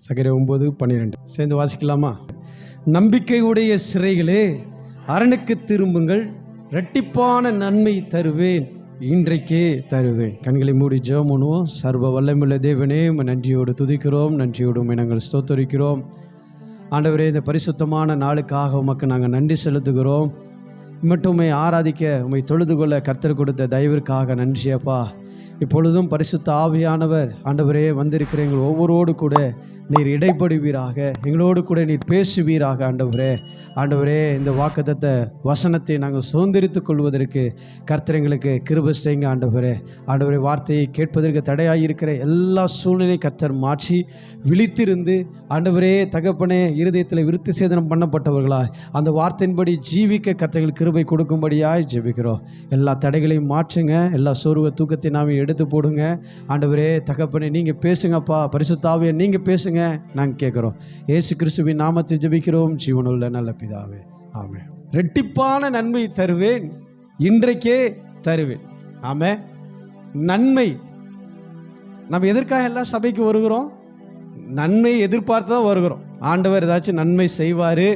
சகரியா 9:12 சேர்ந்து வாசிக்கலாமா? நம்பிக்கையுடைய சிறைகளே, அரணுக்கு திரும்புங்கள், இரட்டிப்பான நன்மை தருவேன், இன்றைக்கே தருவேன். கண்களை மூடி ஜெபம் பண்ணுவோம். சர்வ வல்லமையுள்ள தேவனே, நன்றியோடு துதிக்கிறோம், நன்றியோடு நாங்கள் ஸ்தோத்தரிக்கிறோம். ஆண்டவரே, இந்த பரிசுத்தமான நாளுக்காக உமக்கு நாங்கள் நன்றி செலுத்துகிறோம். மட்டுமே ஆராதிக்க உம்மை தொழுது கொள்ள கர்த்தர் கொடுத்த தயவிற்காக நன்றியப்பா. இப்பொழுதும் பரிசுத்த ஆவியானவர் ஆண்டவரே வந்திருக்கிற எங்கள் ஒவ்வொருவோடு கூட நீர் இடைப்படுவீராக, எங்களோடு கூட நீர் பேசுவீராக. ஆண்டவரே இந்த வாக்குத்தத்த வசனத்தை நாங்கள் சுதந்திரித்துக் கொள்வதற்கு கர்த்தர் எங்களுக்கு கிருபை செய்யுங்க. ஆண்டவரே வார்த்தையை கேட்பதற்கு தடையாயிருக்கிற எல்லா சூழ்நிலையும் கர்த்தர் மாற்றி விழித்திருந்து ஆண்டவரே தகப்பனே இருதயத்தில் விருத்தி சேதனம் பண்ணப்பட்டவர்களா அந்த வார்த்தையின்படி ஜீவிக்க கர்த்தர்கள் கிருபை கொடுக்கும்படியாய் ஜெபிக்கிறோம். எல்லா தடைகளையும் மாற்றுங்க, எல்லா சோர்வ தூக்கத்தை நாம் எடுத்து போடுங்க. ஆண்டவரே தகப்பனே நீங்கள் பேசுங்கப்பா, பரிசுத்த ஆவியே நீங்கள் பேசுங்க, நாங்கள் கேட்குறோம். இயேசு கிறிஸ்துவின் நாமத்தில் ஜெபிக்கிறோம், ஜீவனுள்ள நல்ல பிதாவே, ஆமென். இரட்டிப்பான நன்மை தருவேன், இன்றைக்கே தருவேன். ஆமென். நன்மை நம்ம எதற்காக எல்லாம் சபைக்கு வருகிறோம்? நன்மை எதிர்பார்த்து தான் வருகிறோம். ஆண்டவர் ஏதாச்சும் நன்மை செய்வார்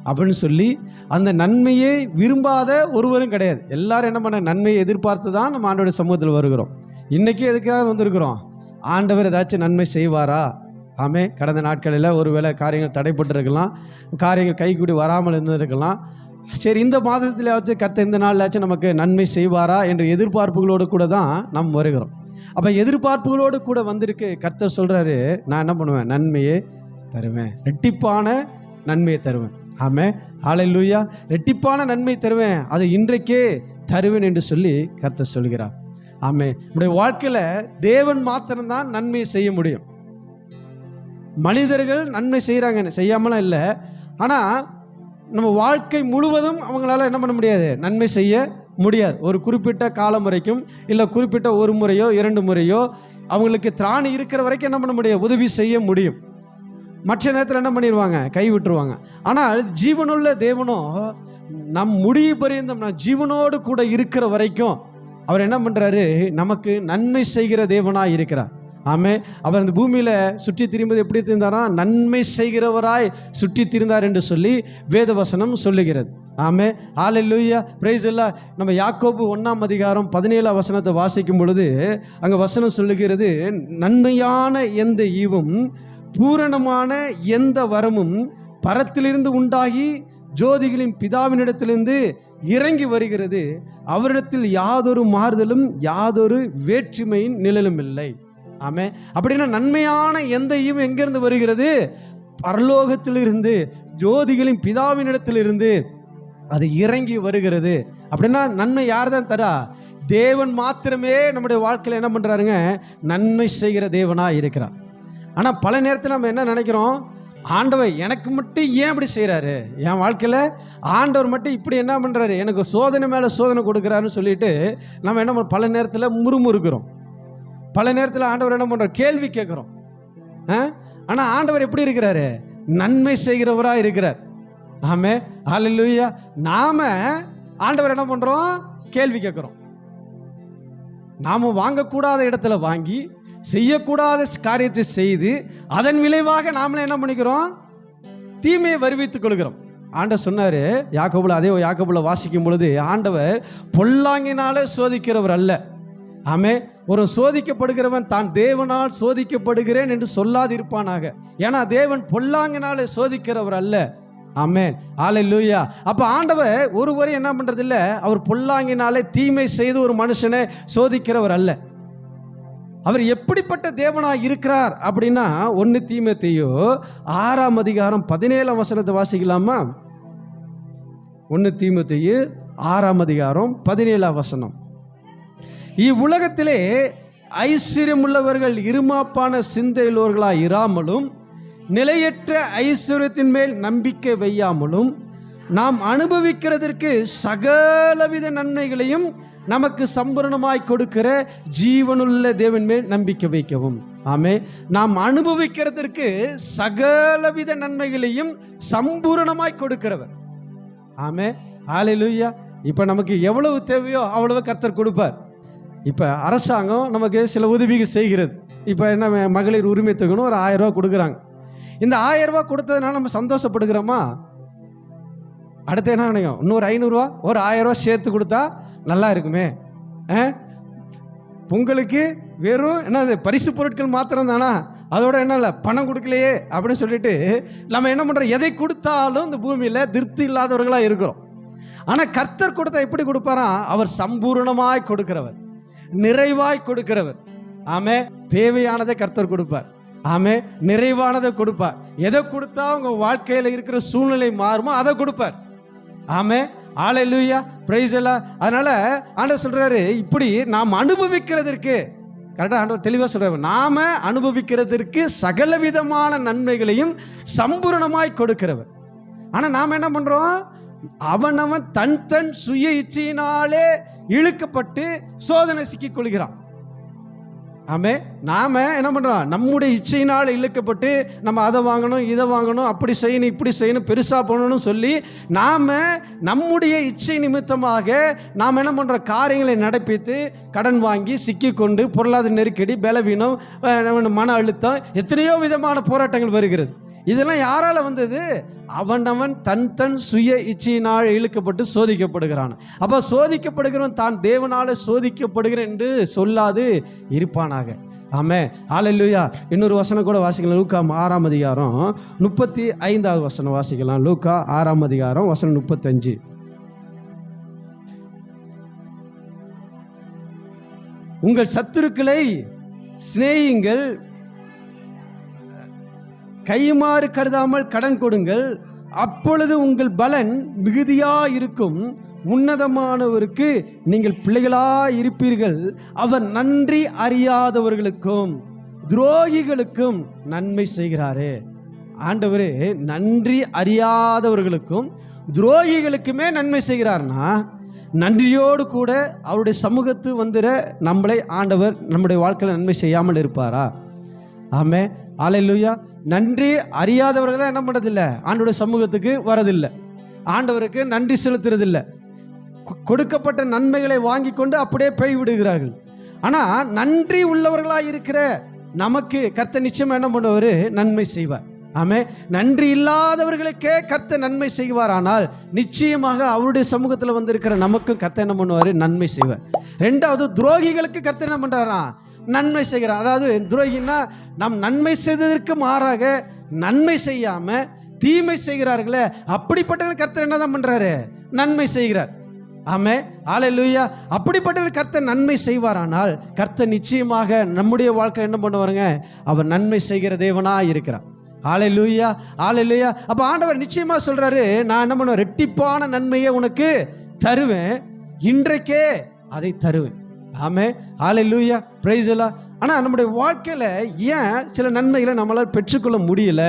அப்படின்னு சொல்லி அந்த நன்மையை விரும்பாத ஒருவரும் கிடையாது. எல்லாரும் என்ன பண்ண, நன்மையை எதிர்பார்த்து தான் நம்ம ஆண்டவருடைய சமூகத்தில் வருகிறோம். இன்றைக்கி எதுக்காக வந்திருக்கிறோம்? ஆண்டவர் ஏதாச்சும் நன்மை செய்வாரா? ஆமே. கடந்த நாட்களில் ஒருவேளை காரியங்கள் தடைப்பட்டிருக்கலாம், காரியங்கள் கைக்கூடி வராமல் இருந்திருக்கலாம். சரி, இந்த மாதத்திலாச்சும் கர்த்தர் இந்த நாளிலாச்சும் நமக்கு நன்மை செய்வாரா என்ற எதிர்பார்ப்புகளோடு கூட தான் நாம் வருகிறோம். அப்போ எதிர்பார்ப்புகளோடு கூட வந்திருக்கு கர்த்தர் சொல்கிறாரு, நான் என்ன பண்ணுவேன்? நன்மையை தருவேன், ரெட்டிப்பான நன்மையை தருவேன். ஆமே, ஹல்லேலூயா. ரெட்டிப்பான நன்மை தருவேன், அது இன்றைக்கே தருவேன் என்று சொல்லி கர்த்தர் சொல்கிறார். ஆமே. நம்முடைய வாழ்க்கையில் தேவன் மாத்திரம்தான் நன்மை செய்ய முடியும். மனிதர்கள் நன்மை செய்கிறாங்க, செய்யாமலாம் இல்லை. ஆனால் நம்ம வாழ்க்கை முழுவதும் அவங்களால என்ன பண்ண முடியாது, நன்மை செய்ய முடியாது. ஒரு குறிப்பிட்ட காலம் வரைக்கும், இல்லை குறிப்பிட்ட ஒரு முறையோ 2 முறையோ அவங்களுக்கு திராணி இருக்கிற வரைக்கும் என்ன பண்ண முடியும், உதவி செய்ய முடியும். மற்ற நேரத்தில் என்ன பண்ணிடுவாங்க, கை விட்டுருவாங்க. ஆனால் ஜீவனுள்ள தேவனோ நம் முடிவு பரியந்தம் நான் ஜீவனோடு கூட இருக்கிற வரைக்கும் அவர் என்ன பண்ணுறாரு, நமக்கு நன்மை செய்கிற தேவனாக இருக்கிறார். ஆமே. அவர் அந்த பூமியில் சுற்றி திரிந்தது எப்படி திரிந்தாரா, நன்மை செய்கிறவராய் சுற்றி திரிந்தார் என்று சொல்லி வேதவசனம் சொல்லுகிறது. ஆமே, ஹல்லேலூயா, பிரைஸ் எல்லாம். நம்ம யாக்கோபு 1:17 வாசிக்கும் பொழுது அங்கே வசனம் சொல்லுகிறது, நன்மையான எந்த ஈவும் பூரணமான எந்த வரமும் பரத்திலிருந்து உண்டாகி ஜோதிகளின் பிதாவினிடத்திலிருந்து இறங்கி வருகிறது, அவரிடத்தில் யாதொரு மாறுதலும் யாதொரு வேற்றுமையின் நிழலும் இல்லை. ஆமே. அப்படின்னா நன்மையான எந்த ஈவும் எங்கிருந்து வருகிறது? பரலோகத்திலிருந்து, ஜோதிகளின் பிதாவினிடத்திலிருந்து அது இறங்கி வருகிறது. அப்படின்னா நன்மை யார் தான் தரா? தேவன் மாத்திரமே நம்முடைய வாழ்க்கையில் என்ன பண்ணுறாருங்க, நன்மை செய்கிற தேவனாக இருக்கிறார். ஆனால் பல நேரத்தில் நம்ம என்ன நினைக்கிறோம், ஆண்டவர் எனக்கு மட்டும் ஏன் இப்படி செய்கிறாரு, என் வாழ்க்கையில் ஆண்டவர் மட்டும் இப்படி என்ன பண்ணுறாரு, எனக்கு சோதனை மேலே சோதனை கொடுக்குறாருன்னு சொல்லிட்டு நம்ம என்ன பல நேரத்தில் முறுமுறுக்கிறோம். பல நேரத்தில் ஆண்டவர் என்ன பண்ணுறார், கேள்வி கேட்குறோம். ஆனால் ஆண்டவர் எப்படி இருக்கிறாரு, நன்மை செய்கிறவராக இருக்கிறார். ஆமே, ஹல்லேலூயா. நாம ஆண்டவர் என்ன பண்ணுறோம், கேள்வி கேட்குறோம். நாம் வாங்கக்கூடாத இடத்துல வாங்கி செய்யக்கூடாத காரியத்தை செய்து அதன் விளைவாக நாமளே என்ன பண்ணிக்கிறோம், தீமையை வருவித்துக் கொள்கிறோம். ஆண்டவர் சொன்னார் யாக்கோபுல, அதே யாக்கோபுல வாசிக்கும் பொழுது, ஆண்டவர் பொல்லாங்கினாலே சோதிக்கிறவர் அல்ல. ஆமே. ஒரு சோதிக்கப்படுகிறவன் தான் தேவனால் சோதிக்கப்படுகிறேன் என்று சொல்லாதிருப்பானாக. ஏன்னா தேவன் பொல்லாங்கினாலே சோதிக்கிறவர் அல்ல. ஆமென், ஹல்லேலூயா. அப்போ ஆண்டவர் ஒருவரை என்ன பண்ணுறதில்ல, அவர் பொல்லாங்கினாலே தீமை செய்து ஒரு மனுஷனை சோதிக்கிறவர் அல்ல. அவர் எப்படிப்பட்ட தேவனாக இருக்கிறார் அப்படின்னா 1 தீமோத்தேயு 6:17 வாசிக்கலாமா? 1 தீமோத்தேயு 6:17. இவ்வுலகத்திலே ஐஸ்வர்யமுள்ளவர்கள் இருமாப்பான சிந்தையுள்ளவர்களாக இராமலும் நிலையற்ற ஐஸ்வர்யத்தின் மேல் நம்பிக்கை வையாமலும் நாம் அனுபவிக்கிறதற்கு சகலவித நன்மைகளையும் நமக்கு சம்பூரணமாய் கொடுக்கிற ஜீவனுள்ள தேவன் மேல் நம்பிக்கை வைக்கவும். ஆமே. நாம் அனுபவிக்கிறதற்கு சகலவித நன்மைகளையும் சம்பூரணமாய் கொடுக்கிறவர். ஆமே, ஹல்லேலூயா. இப்போ நமக்கு எவ்வளவு தேவையோ அவ்வளவு கர்த்தர் கொடுப்பார். இப்போ அரசாங்கம் நமக்கு சில உதவிகள் செய்கிறது. இப்போ என்ன, மகளிர் உரிமை தொகைன்னு ஒரு 1000 ரூபா கொடுக்குறாங்க. இந்த 1000 ரூபாய் கொடுத்ததுனால நம்ம சந்தோஷப்படுகிறோமா? அடுத்து என்ன நினைக்கும்? இன்னொரு 500 ரூபா, ஒரு 1000 ரூபா சேர்த்து கொடுத்தா நல்லா இருக்குமே. பொங்கலுக்கு வெறும் என்னது பரிசு பொருட்கள் மாத்திரம் தானா, அதோட என்ன இல்லை பணம் கொடுக்கலையே அப்படின்னு சொல்லிட்டு நம்ம என்ன பண்ணுறோம்? எதை கொடுத்தாலும் இந்த பூமியில் திருப்தி இல்லாதவர்களாக இருக்கிறோம். ஆனால் கர்த்தர் கொடுத்தா எப்படி கொடுப்பாராம்? அவர் சம்பூர்ணமாய் கொடுக்கிறவர், நிறைவாய் கொடுக்கிறவர். ஆமே, தேவையானதை கர்த்தர் கொடுப்பார். ஆமே, நிறைவானதை கொடுப்பார். எதை கொடுத்தா உங்க வாழ்க்கையில் இருக்கிற சூழ்நிலை மாறுமோ அதை கொடுப்பார். ஆமே, ஹல்லேலூயா, பிரைஸ் எல்லாம். அதனால ஆண்டவர் சொல்றாரு, இப்படி நாம் அனுபவிக்கிறதற்கு, கரெக்டாக ஆண்டவர் தெளிவாக சொல்றாரு, நாம அனுபவிக்கிறதற்கு சகல விதமான நன்மைகளையும் சம்பூர்ணமாய் கொடுக்கிறவர். ஆனால் நாம் என்ன பண்றோம்? அவனவன் தன் தன் சுய இச்சையினாலே இழுக்கப்பட்டு சோதனை சிக்கிக் கொள்கிறான். ஆமே, நாம என்ன பண்றோம்? நம்முடைய இச்சையினால் இழுக்கப்பட்டு நம்ம அதை வாங்கணும், இதை வாங்கணும், அப்படி செய்யணும், இப்படி செய்யணும், பெருசா பண்ணணும்னு சொல்லி நாம நம்முடைய இச்சை நிமித்தமாக நாம் என்ன பண்றோம்? காரியங்களை நடப்பித்து கடன் வாங்கி சிக்கிக்கொண்டு பொருளாதார நெருக்கடி, பலவீனம், மன அழுத்தம், எத்தனையோ விதமான போராட்டங்கள் வருகிறது. இதெல்லாம் யாரால வந்தது? அவனவன் தன் தன் சுய இச்சையினால் இழுக்கப்பட்டு சோதிக்கப்படுகிறான். அப்ப சோதிக்கப்படுகிறவன் தான் தேவனால சோதிக்கப்படுகிறேன் என்று சொல்லாது இருப்பானாக. ஆமே, ஹல்லேலூயா. இன்னொரு வசனம் கூட வாசிக்கலாம். லூக்கா 6ஆம் அதிகாரம் 35வது வசனம் வாசிக்கலாம். லூக்கா 6ஆம் அதிகாரம் வசனம் 35. உங்கள் சத்துருக்களை சிநேகியுங்கள், கைமாறு கருதாமல் கடன் கொடுங்கள், அப்பொழுது உங்கள் பலன் மிகுதியா இருக்கும். உன்னதமானவருக்கு நீங்கள் பிள்ளைகளா இருப்பீர்கள். அவர் நன்றி அறியாதவர்களுக்கும் துரோகிகளுக்கும் நன்மை செய்கிறாரே. ஆண்டவரே நன்றி அறியாதவர்களுக்கும் துரோகிகளுக்குமே நன்மை செய்கிறார்னா, நன்றியோடு கூட அவருடைய சமூகத்து வந்துட நம்மளை ஆண்டவர் நம்முடைய வாழ்க்கையில் நன்மை செய்யாமல் இருப்பாரா? ஆமே, ஹல்லேலூயா. நன்றி அறியாதவர்கள் தான் என்ன பண்ணுறதில்லை? ஆண்டவருடைய சமூகத்துக்கு வரதில்லை, ஆண்டவருக்கு நன்றி செலுத்துறதில்லை. கொடுக்கப்பட்ட நன்மைகளை வாங்கி கொண்டு அப்படியே போய் விடுகிறார்கள். ஆனால் நன்றி உள்ளவர்களாக இருக்கிற நமக்கு கர்த்தர் நிச்சயமா என்ன பண்ணுவார்? நன்மை செய்வார். ஆமே, நன்றி இல்லாதவர்களுக்கே கர்த்தர் நன்மை செய்வார். ஆனால் நிச்சயமாக அவருடைய சமூகத்தில் வந்திருக்கிற நமக்கும் கர்த்தர் என்ன பண்ணுவார்? நன்மை செய்வார். ரெண்டாவது, துரோகிகளுக்கு கர்த்தர் என்ன பண்ணுறாரா? நன்மை செய்கிறார். அதாவது துரோகின்னா நாம் நன்மை செய்ததற்கு மாறாக நன்மை செய்யாம தீமை செய்கிறார்களே, அப்படிப்பட்ட கர்த்தர் என்னதான் பண்றாரு? நன்மை செய்கிறார். ஆமே, ஹல்லேலூயா. அப்படிப்பட்ட கர்த்தர் நன்மை செய்வாரானால் கர்த்தர் நிச்சயமாக நம்முடைய வாழ்க்கை என்ன பண்ணுவாருங்க? அவர் நன்மை செய்கிற தேவனா இருக்கிறார். ஹல்லேலூயா, ஹல்லேலூயா. அப்ப ஆண்டவர் நிச்சயமா சொல்றாரு, நான் என்ன பண்ணுவேன்? ரெட்டிப்பான நன்மையை உனக்கு தருவேன், இன்றைக்கே அதை தருவேன். ஆமே, ஹல்லேலூயா, பிரைஸ் எல்லாம். ஆனால் நம்முடைய வாழ்க்கையில் ஏன் சில நன்மைகளை நம்மளால் பெற்றுக்கொள்ள முடியல?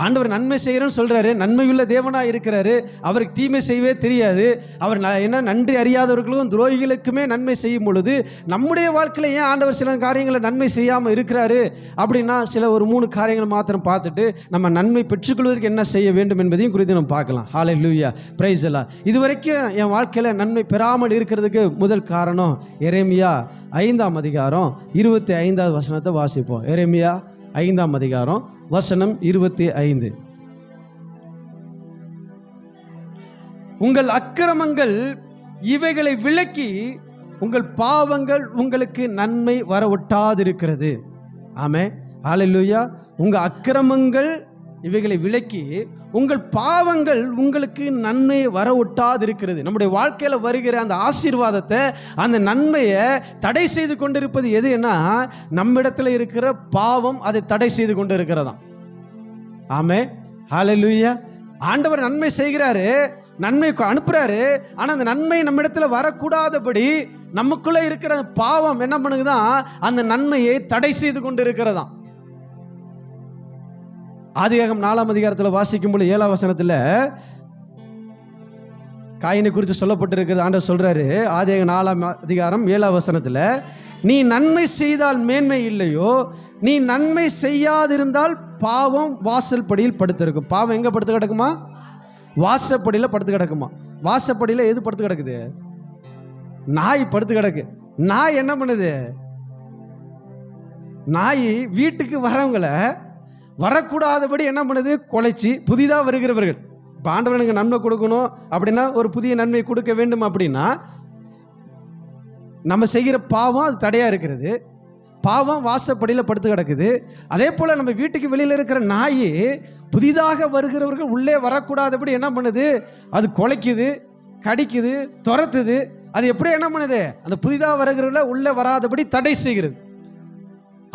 ஆண்டவர் நன்மை செய்கிறேன்னு சொல்கிறாரு, நன்மையுள்ள தேவனாக இருக்கிறாரு, அவருக்கு தீமை செய்யவே தெரியாது. அவர் என்ன நன்றி அறியாதவர்களுக்கும் துரோகிகளுக்குமே நன்மை செய்யும் பொழுது நம்முடைய வாழ்க்கையில் ஏன் ஆண்டவர் சில காரியங்களை நன்மை செய்யாமல் இருக்கிறாரு அப்படின்னா, சில ஒரு 3 காரியங்களை மாத்திரம் பார்த்துட்டு நம்ம நன்மை பெற்றுக்கொள்வதற்கு என்ன செய்ய வேண்டும் என்பதையும் குறித்து நம்ம பார்க்கலாம். ஹல்லேலூயா, பிரைஸ் எல்லாம். இதுவரைக்கும் என் வாழ்க்கையில் நன்மை பெறாமல் இருக்கிறதுக்கு முதல் காரணம் எரேமியா 5ஆம் அதிகாரம் 25வது வசனத்தை வாசிப்போம். எரேமியா 5ஆம் அதிகாரம் வசனம் 25. உங்கள் அக்கிரமங்கள் இவைகளை விலக்கி உங்கள் பாவங்கள் உங்களுக்கு நன்மை வர ஒட்டாதிருக்கிறது. ஆமே, ஹல்லேலூயா. உங்க அக்கிரமங்கள் இவைகளை விலக்கி உங்கள் பாவங்கள் உங்களுக்கு நன்மை வர ஒட்டாதிருக்கிறது. நம்முடைய வாழ்க்கையில் வருகிற அந்த ஆசீர்வாதத்தை, அந்த நன்மையை தடை செய்து கொண்டிருப்பது எதுன்னா, நம்மிடத்தில் இருக்கிற பாவம் அதை தடை செய்து கொண்டு இருக்கிறதாம். ஆமே, ஹல்லேலூயா. ஆண்டவர் நன்மை செய்கிறாரு, நன்மை அனுப்புறாரு. ஆனால் அந்த நன்மை நம்மிடத்தில் வரக்கூடாதபடி நமக்குள்ள இருக்கிற பாவம் என்ன பண்ணுதுதான்? அந்த நன்மையை தடை செய்து கொண்டு இருக்கிறதாம். ஆதியாகமம் 4ஆம் அதிகாரத்தில் வாசிக்கும் போது 7ஆம் வசனத்தில் காயினை குறித்து சொல்லப்பட்டிருக்கிறது. ஆண்டவர் சொல்றாரு, ஆதியாகமம் 4ஆம் அதிகாரம் 7ஆம் வசனத்தில், நீ நன்மை செய்தால் மேன்மை இல்லையோ, நீ நன்மை செய்யாதிருந்தால் பாவம் வாசல் படியில் படுத்திருக்கும். பாவம் எங்க படுத்து கிடக்குமா? வாசப்படியில் படுத்து கிடக்குமா? வாசப்படியில் எது படுத்து கிடக்குது? நாய் படுத்து கிடக்கு. நாய் என்ன பண்ணுது? நாய் வீட்டுக்கு வரவங்களை வரக்கூடாதபடி என்ன பண்ணுது, குலைச்சி புதிதாக வருகிறவர்கள். இப்போ ஆண்டவனுக்கு நன்மை கொடுக்கணும் அப்படின்னா, ஒரு புதிய நன்மை கொடுக்க வேண்டும் அப்படின்னா, நம்ம செய்கிற பாவம் அது தடையாக இருக்கிறது. பாவம் வாசப்படியில் படுத்து கிடக்குது. அதே போல் நம்ம வீட்டுக்கு வெளியில் இருக்கிற நாய் புதிதாக வருகிறவர்கள் உள்ளே வரக்கூடாதபடி என்ன பண்ணுது, அது குலைக்குது, கடிக்குது, துரத்துது. அது எப்படி என்ன பண்ணுது, அந்த புதிதாக வருகிறவர்கள உள்ளே வராதபடி தடை செய்கிறது.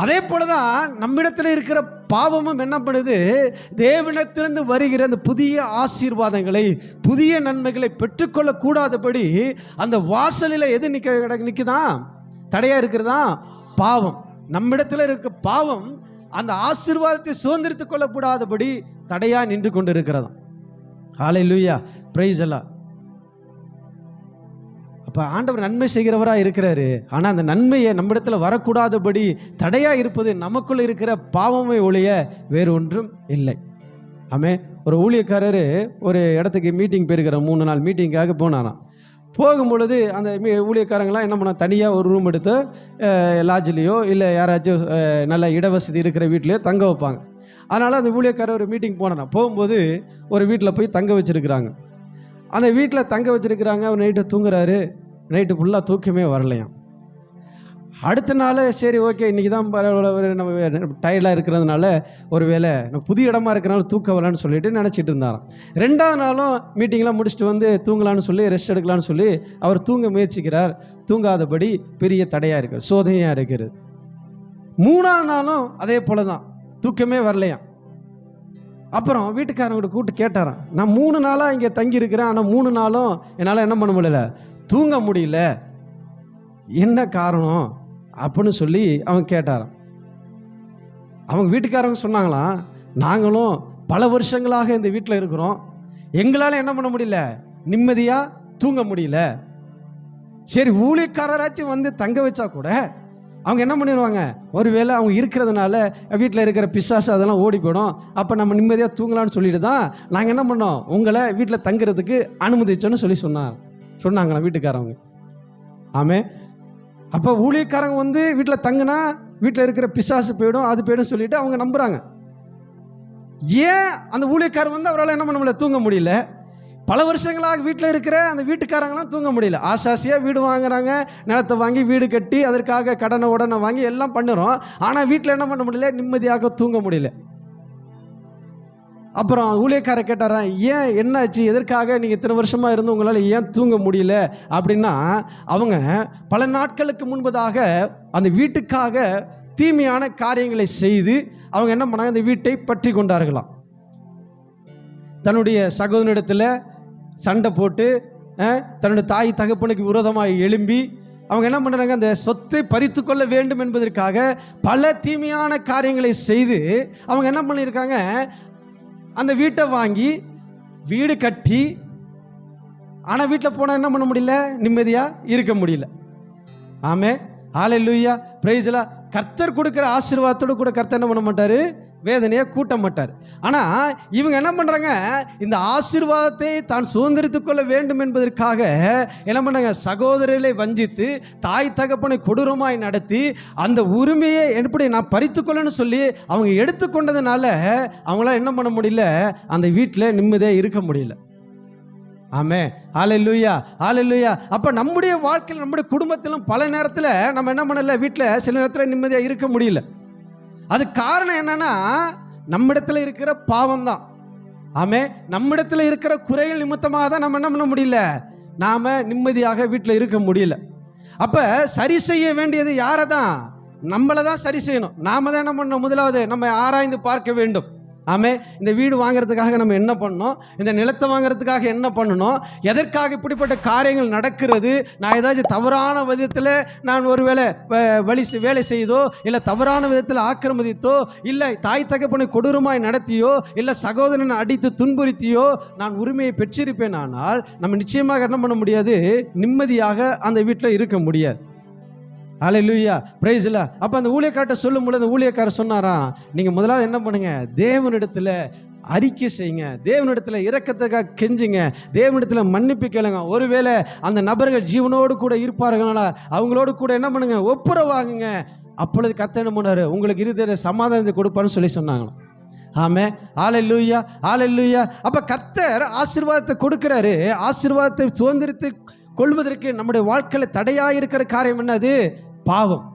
அதே போலதான் நம்மிடத்தில் இருக்கிற பாவமும் என்ன பண்ணுது, தேவனிடத்திலிருந்து வருகிற அந்த புதிய ஆசீர்வாதங்களை, புதிய நன்மைகளை பெற்றுக்கொள்ள கூடாதபடி அந்த வாசலில் எது நிற்குதான், தடையா இருக்கிறதா, பாவம். நம்மிடத்தில் இருக்க பாவம் அந்த ஆசீர்வாதத்தை சுதந்திரித்துக் கொள்ளக்கூடாதபடி தடையா நின்று கொண்டு இருக்கிறதா. ஹல்லேலூயா, பிரைஸ் எல்லாம். அப்போ ஆண்டவர் நன்மை செய்கிறவராக இருக்கிறாரு. ஆனால் அந்த நன்மையை நம்மிடத்தில் வரக்கூடாதபடி தடையாக இருப்பது நமக்குள்ள இருக்கிற பாவமே ஒழிய வேறு ஒன்றும் இல்லை. ஆமே. ஒரு ஊழியக்காரர் ஒரு இடத்துக்கு மீட்டிங் போயிருக்கிற 3 நாள் மீட்டிங்காக போனாராம். போகும்பொழுது அந்த ஊழியக்காரங்களாம் என்ன பண்ண, தனியாக ஒரு ரூம் எடுத்து லாட்ஜ்லேயோ இல்லை யாராச்சும் நல்ல இடவசதி இருக்கிற வீட்லேயோ தங்க வைப்பாங்க. அதனால் அந்த ஊழியக்காரர் ஒரு மீட்டிங் போனாராம். போகும்போது ஒரு வீட்டில் போய் தங்க வச்சுருக்கிறாங்க. அந்த வீட்டில் தங்க வச்சுருக்கிறாங்க. அவர் நைட்டு தூங்குறாரு. நைட்டு ஃபுல்லாக தூக்கமே வரலையாம். அடுத்த நாள் சரி ஓகே, இன்றைக்கி தான் நம்ம டயர்டாக இருக்கிறதுனால ஒரு வேளை நம்ம புதிய இடமா இருக்கிறனால தூக்க வரலான்னு சொல்லிட்டு நினச்சிட்டு இருந்தாராம். 2வது நாளும் மீட்டிங்லாம் முடிச்சுட்டு வந்து தூங்கலான்னு சொல்லி ரெஸ்ட் எடுக்கலான்னு சொல்லி அவர் தூங்க முயற்சிக்கிறார். தூங்காதபடி பெரிய தடையாக இருக்குது, சோதனையாக இருக்கிறது. 3வது நாளும் அதே போல தான், தூக்கமே வரலையாம். அப்புறம் வீட்டுக்காரங்கிட்ட கூப்பிட்டு கேட்டாராம், நான் 3 நாளாக இங்கே தங்கியிருக்கிறேன், ஆனால் 3 நாளும் என்னால் என்ன பண்ண முடியல, தூங்க முடியல, என்ன காரணம் அப்படின்னு சொல்லி அவன் கேட்டாராம். அவங்க வீட்டுக்காரங்க சொன்னாங்களாம், நாங்களும் பல வருஷங்களாக இந்த வீட்டில் இருக்கிறோம், எங்களால் என்ன பண்ண முடியல, நிம்மதியாக தூங்க முடியல. சரி ஊழியக்காரராச்சும் வந்து தங்க வச்சா கூட அவங்க என்ன பண்ணிடுவாங்க, ஒருவேளை அவங்க இருக்கிறதுனால வீட்டில் இருக்கிற பிசாசு அதெல்லாம் ஓடி போயிடும், அப்போ நம்ம நிம்மதியாக தூங்கலான்னு சொல்லிட்டு தான் நாங்கள் என்ன பண்ணோம், உங்களை வீட்டில் தங்குறதுக்கு அனுமதிச்சோன்னு சொல்லி சொன்னாங்களா வீட்டுக்காரவங்க. ஆமே. அப்போ ஊழியக்காரங்க வந்து வீட்டில் தங்குனா வீட்டில் இருக்கிற பிசாசு போயிடும், அது போயிடும் சொல்லிட்டு அவங்க நம்புகிறாங்க. ஏன் அந்த ஊழியக்காரர் வந்து அவரால் என்ன பண்ண முடியல, தூங்க முடியல? பல வருஷங்களாக வீட்டில் இருக்கிற அந்த வீட்டுக்காரங்களாம் தூங்க முடியல. ஆசாசியாக வீடு வாங்குறாங்க, நிலத்தை வாங்கி வீடு கட்டி அதற்காக கடனை உடனே வாங்கி எல்லாம் பண்ணுறோம். ஆனால் வீட்டில் என்ன பண்ண முடியல, நிம்மதியாக தூங்க முடியல. அப்புறம் ஊழியக்காரர் கேட்டாராம், ஏன் என்னாச்சு, எதற்காக நீங்கள் இத்தனை வருஷமாக இருந்து உங்களால் ஏன் தூங்க முடியல அப்படின்னா, அவங்க பல நாட்களுக்கு முன்பதாக அந்த வீட்டுக்காக தீமையான காரியங்களை செய்து அவங்க என்ன பண்ணாங்க, அந்த வீட்டை பற்றி கொண்டார்களாம். தன்னுடைய சகோதரனிடத்தில் சண்டை போட்டு தன்னுடைய தாய் தகப்பனுக்கு விரோதமாக எழும்பி அவங்க என்ன பண்ணுறாங்க, அந்த சொத்தை பறித்து கொள்ள வேண்டும் என்பதற்காக பல தீமையான காரியங்களை செய்து அவங்க என்ன பண்ணியிருக்காங்க, அந்த வீட்டை வாங்கி வீடு கட்டி, ஆனால் வீட்டில் போனால் என்ன பண்ண முடியல, நிம்மதியாக இருக்க முடியல. ஆமே. ஹல்லேலூயா, பிரைஸ் எல்லாம். கர்த்தர் கொடுக்குற ஆசீர்வாதத்தோடு கூட கர்த்தர் என்ன பண்ண மாட்டார், வேதனையை கூட்ட மாட்டார். ஆனால் இவங்க என்ன பண்ணுறாங்க, இந்த ஆசீர்வாதத்தை தான் சுதந்திரித்துக் கொள்ள வேண்டும் என்பதற்காக என்ன பண்ணுறாங்க, சகோதரர்களை வஞ்சித்து தாய் தகப்பனை கொடூரமாய் நடத்தி அந்த உரிமையை எப்படி நான் பறித்துக்கொள்ளன்னு சொல்லி அவங்க எடுத்துக்கொண்டதுனால அவங்களாம் என்ன பண்ண முடியல, அந்த வீட்டில் நிம்மதியாக இருக்க முடியல. ஆமே. ஹல்லேலூயா, ஹல்லேலூயா. அப்போ நம்முடைய வாழ்க்கையில் நம்முடைய குடும்பத்திலும் பல நேரத்தில் நம்ம என்ன பண்ணல, வீட்டில் சில நேரத்தில் நிம்மதியாக இருக்க முடியல. அது காரணம் என்னன்னா, நம்மிடத்தில் இருக்கிற பாவம் தான். ஆமே. நம்மிடத்தில் இருக்கிற குறைகள் நிமித்தமாக தான் நம்ம என்ன பண்ண முடியல, நாம் நிம்மதியாக வீட்டில் இருக்க முடியல. அப்போ சரி செய்ய வேண்டியது யாரை தான், நம்மளை தான் சரி செய்யணும். நாம் தான் என்ன பண்ணணும், முதலாவது நம்ம ஆராய்ந்து பார்க்க வேண்டும். ஆமே. இந்த வீடு வாங்கிறதுக்காக நம்ம என்ன பண்ணணும், இந்த நிலத்தை வாங்கிறதுக்காக என்ன பண்ணணும், எதற்காக இப்படிப்பட்ட காரியங்கள் நடக்கிறது, நான் ஏதாச்சும் தவறான விதத்தில் நான் ஒருவேளை வேலை செய்தோ, இல்லை தவறான விதத்தில் ஆக்கிரமித்தோ, இல்லை தாய் தகப்பனை கொடூரமாய் நடத்தியோ, இல்லை சகோதரனை அடித்து துன்புறுத்தியோ நான் உரிமையை பெற்றிருப்பேன். ஆனால் நம்ம நிச்சயமாக என்ன பண்ண முடியாது, நிம்மதியாக அந்த வீட்டில் இருக்க முடியாது. ஹல்லேலூயா, பிரைஸ் இல்ல. அப்போ அந்த ஊழியக்கார்ட்ட சொல்லும் பொழுது ஊழியக்காரர் சொன்னாராம், நீங்கள் முதலாவது என்ன பண்ணுங்க, தேவனிடத்தில் அறிக்கை செய்யுங்க, தேவனிடத்தில் இரக்கத்துக்காக கெஞ்சுங்க, தேவனிடத்தில் மன்னிப்பு கேளுங்க. ஒருவேளை அந்த நபர்கள் ஜீவனோடு கூட இருப்பார்களா, அவங்களோடு கூட என்ன பண்ணுங்க, ஒப்புரவாகுங்க. அப்பொழுது கர்த்தர் என்ன பண்ணாரு, உங்களுக்கு இருதய சமாதானத்தை கொடுப்பான்னு சொல்லி சொன்னாங்களாம். ஆமே, ஹல்லேலூயா, ஹல்லேலூயா. அப்ப கர்த்தர் ஆசீர்வாதத்தை கொடுக்கிறாரு. ஆசீர்வாதத்தை சுதந்திரித்து கொள்வதற்கு நம்முடைய வாழ்க்கையில தடையாக இருக்கிற காரியம் என்னது? பாவம்.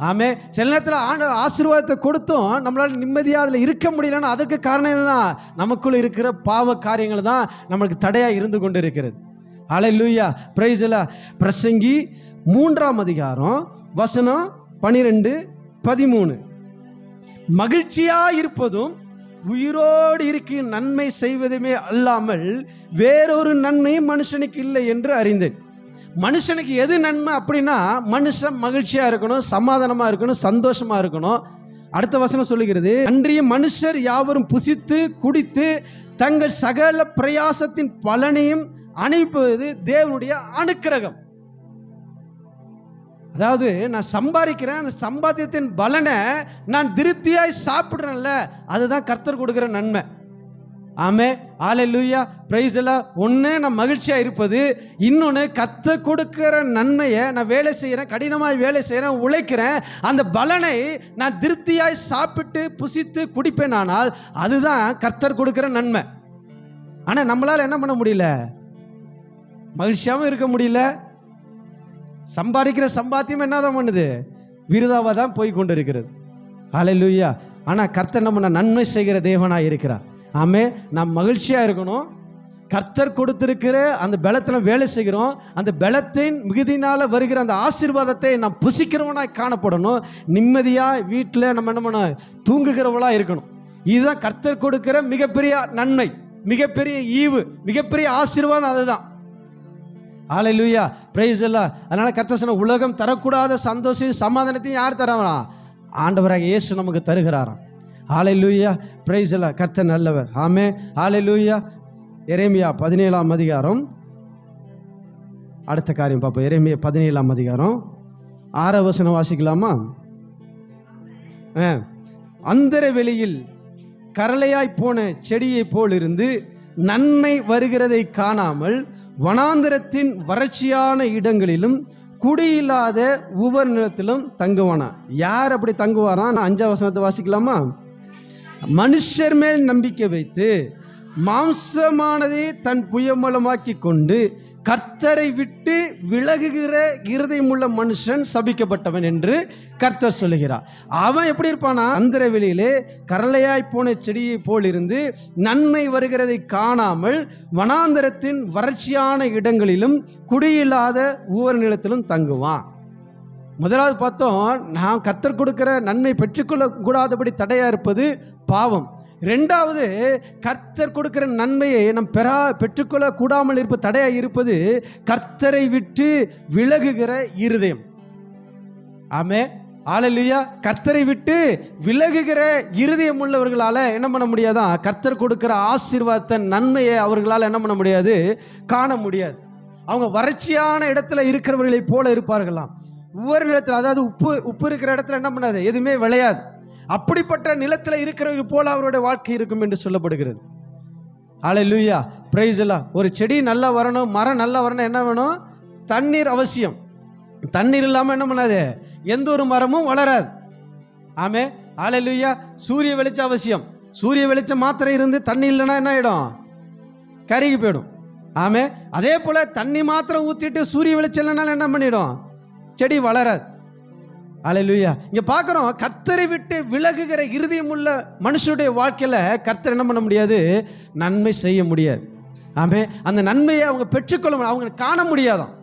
ஆமே. சில நேரத்தில் ஆசீர்வாதத்தை கொடுத்தும் நம்மளால நிம்மதியாக அதில் இருக்க முடியலன்னா அதுக்கு காரணம் என்னதான்? நமக்குள்ள இருக்கிற பாவ காரியங்கள் தான் நம்மளுக்கு தடையாக இருந்து கொண்டு இருக்கிறது. ஹல்லேலூயா, பிரைஸ் எல்லாம். பிரசங்கி 3ஆம் அதிகாரம் வசனம் 12-13. மகிழ்ச்சியா இருப்பதும் உயிரோடு இருக்க நன்மை செய்வதுமே அல்லாமல் வேறொரு நன்மையும் மனுஷனுக்கு இல்லை என்று அறிந்தேன். மனுஷனுக்கு எது நன்மை அப்படின்னா, மனுஷன் மகிழ்ச்சியா இருக்கணும், சமாதானமா இருக்கணும், சந்தோஷமா இருக்கணும். அடுத்த வசனம் சொல்லுகிறது, அன்றைய மனுஷர் யாவரும் புசித்து குடித்து தங்கள் சகல பிரயாசத்தின் பலனையும் அனுப்புவது தேவனுடைய அனுக்கிரகம். அதாவது நான் சம்பாதிக்கிறேன், அந்த சம்பாத்தியத்தின் பலனை நான் திருப்தியாய் சாப்பிட்றேன்ல, அதுதான் கர்த்தர் கொடுக்குற நன்மை. ஆமே, ஹல்லேலூயா, பிரைஸ் எல்லாம். ஒன்று நான் மகிழ்ச்சியாக இருப்பது, இன்னொன்று கர்த்தர் கொடுக்குற நன்மையை நான் வேலை செய்கிறேன், கடினமாக வேலை செய்கிறேன், உழைக்கிறேன், அந்த பலனை நான் திருப்தியாய் சாப்பிட்டு புசித்து குடிப்பேன். ஆனால் அதுதான் கர்த்தர் கொடுக்குற நன்மை. ஆனால் நம்மளால் என்ன பண்ண முடியல? மகிழ்ச்சியாகவும் இருக்க முடியல. சம்பாதிக்கிற சம்பாத்தியம் என்னதான் பண்ணுது? விருதாவாக தான் போய் கொண்டு இருக்கிறது. ஹல்லேலூயா. ஆனால் கர்த்தர் நம்ம நன்மை செய்கிற தேவனாக இருக்கிறார். ஆமே, நாம் மகிழ்ச்சியாக இருக்கணும். கர்த்தர் கொடுத்திருக்கிற அந்த பலத்தில் வேலை செய்கிறோம். அந்த பலத்தின் மிகுதினால் வருகிற அந்த ஆசீர்வாதத்தை நாம் புசிக்கிறவனாக காணப்படணும். நிம்மதியாக வீட்டில் நம்ம என்ன பண்ணணும்? தூங்குகிறவளாக இருக்கணும். இதுதான் கர்த்தர் கொடுக்கிற மிகப்பெரிய நன்மை, மிகப்பெரிய ஈவு, மிகப்பெரிய ஆசீர்வாதம். அதுதான். ஹல்லேலூயா, பிரைஸ் எல்லாம். அதனால கர்த்தர் சொன்ன, உலகம் தரக்கூடாத சந்தோஷம் சமாதானத்தையும் யார் தரவா? ஆண்டவராக இயேசு நமக்கு தருகிறாராம். ஹல்லேலூயா, பிரைஸ் எல்லாம். கர்த்தர் நல்லவர். ஆமே, ஹல்லேலூயா. எரேமியா 17ஆம் அதிகாரம், அடுத்த காரியம் பார்ப்போம். எரேமியா 17ஆம் அதிகாரம் 6ஆம் வசனம் வாசிக்கலாமா? அந்தர வெளியில் கரளையாய் போன செடியை போல் இருந்து நன்மை வருகிறதை காணாமல் வனாந்திரத்தின் வறட்சியான இடங்களிலும் குடியில்லாத உவர் நிலத்திலும் தங்குவானா. யார் அப்படி தங்குவாரான்? 5ஆம் வசனத்தை வாசிக்கலாமா? மனுஷர் மேல் நம்பிக்கை வைத்து மாம்சமானதை தன் புயமலமாக்கி கொண்டு கர்த்தரை விட்டு விலகுகிற இருதயமுள்ள மனுஷன் சபிக்கப்பட்டவன் என்று கர்த்தர் சொல்லுகிறார். அவன் எப்படி இருப்பானா? அந்தர வெளியிலே கரளையாய் போன செடியை போல் இருந்து நன்மை வருகிறதை காணாமல் வனாந்தரத்தின் வறட்சியான இடங்களிலும் குடியில்லாத ஊர் நிலத்திலும் தங்குவான். முதலாவது பார்த்தோம், நாம் கர்த்தர் கொடுக்கிற நன்மை பெற்றுக்கொள்ள கூடாதபடி தடையா இருப்பது பாவம். ரெண்டாவது, கர்த்தர் கொடுக்கிற நன்மையை நம் பெற்றுக்கொள்ள கூடாமல் இருப்ப தடையாக இருப்பது கர்த்தரை விட்டு விலகுகிற இருதயம். ஆமே, ஹல்லேலூயா. கர்த்தரை விட்டு விலகுகிற இருதயம் உள்ளவர்களால் என்ன பண்ண முடியாதான்? கர்த்தர் கொடுக்கிற ஆசீர்வாதத்தை நன்மையை அவர்களால் என்ன பண்ண முடியாது? காண முடியாது. அவங்க வறட்சியான இடத்துல இருக்கிறவர்களை போல இருப்பார்களாம். ஒவ்வொரு நிலத்தில், அதாவது உப்பு இருக்கிற இடத்துல என்ன பண்ணாது? எதுவுமே விளையாது. அப்படிப்பட்ட நிலத்தில் இருக்கிறவர்கள் போல அவருடைய வாழ்க்கை இருக்கும் என்று சொல்லப்படுகிறது. ஹல்லேலூயா, பிரைஸ் எல்லாம். ஒரு செடி நல்லா வரணும், மரம் நல்லா வரணும், என்ன வேணும்? தண்ணீர் அவசியம். தண்ணீர் இல்லாமல் என்ன பண்ணாது? எந்த ஒரு மரமும் வளராது. ஆமே, ஹல்லேலூயா. சூரிய வெளிச்சம் அவசியம். சூரிய வெளிச்சம் மாத்திரம் இருந்து தண்ணி இல்லைன்னா என்ன ஆகிடும்? கருகி போயிடும். ஆமே, அதே போல் தண்ணி மாத்திரம் ஊற்றிட்டு சூரிய வெளிச்சம் இல்லைனாலும் என்ன பண்ணிடும்? செடி வளராது. ஹல்லேலூயா. இங்கே பார்க்குறோம், கர்த்தரை விட்டு விலகுகிற இருதயம் உள்ள மனுஷனுடைய வாழ்க்கையில் கர்த்தர் என்ன பண்ண முடியாது? நன்மை செய்ய முடியாது. ஆமே, அந்த நன்மையை அவங்க பெற்றுக்கொள்ள, அவங்க காண முடியாதான்.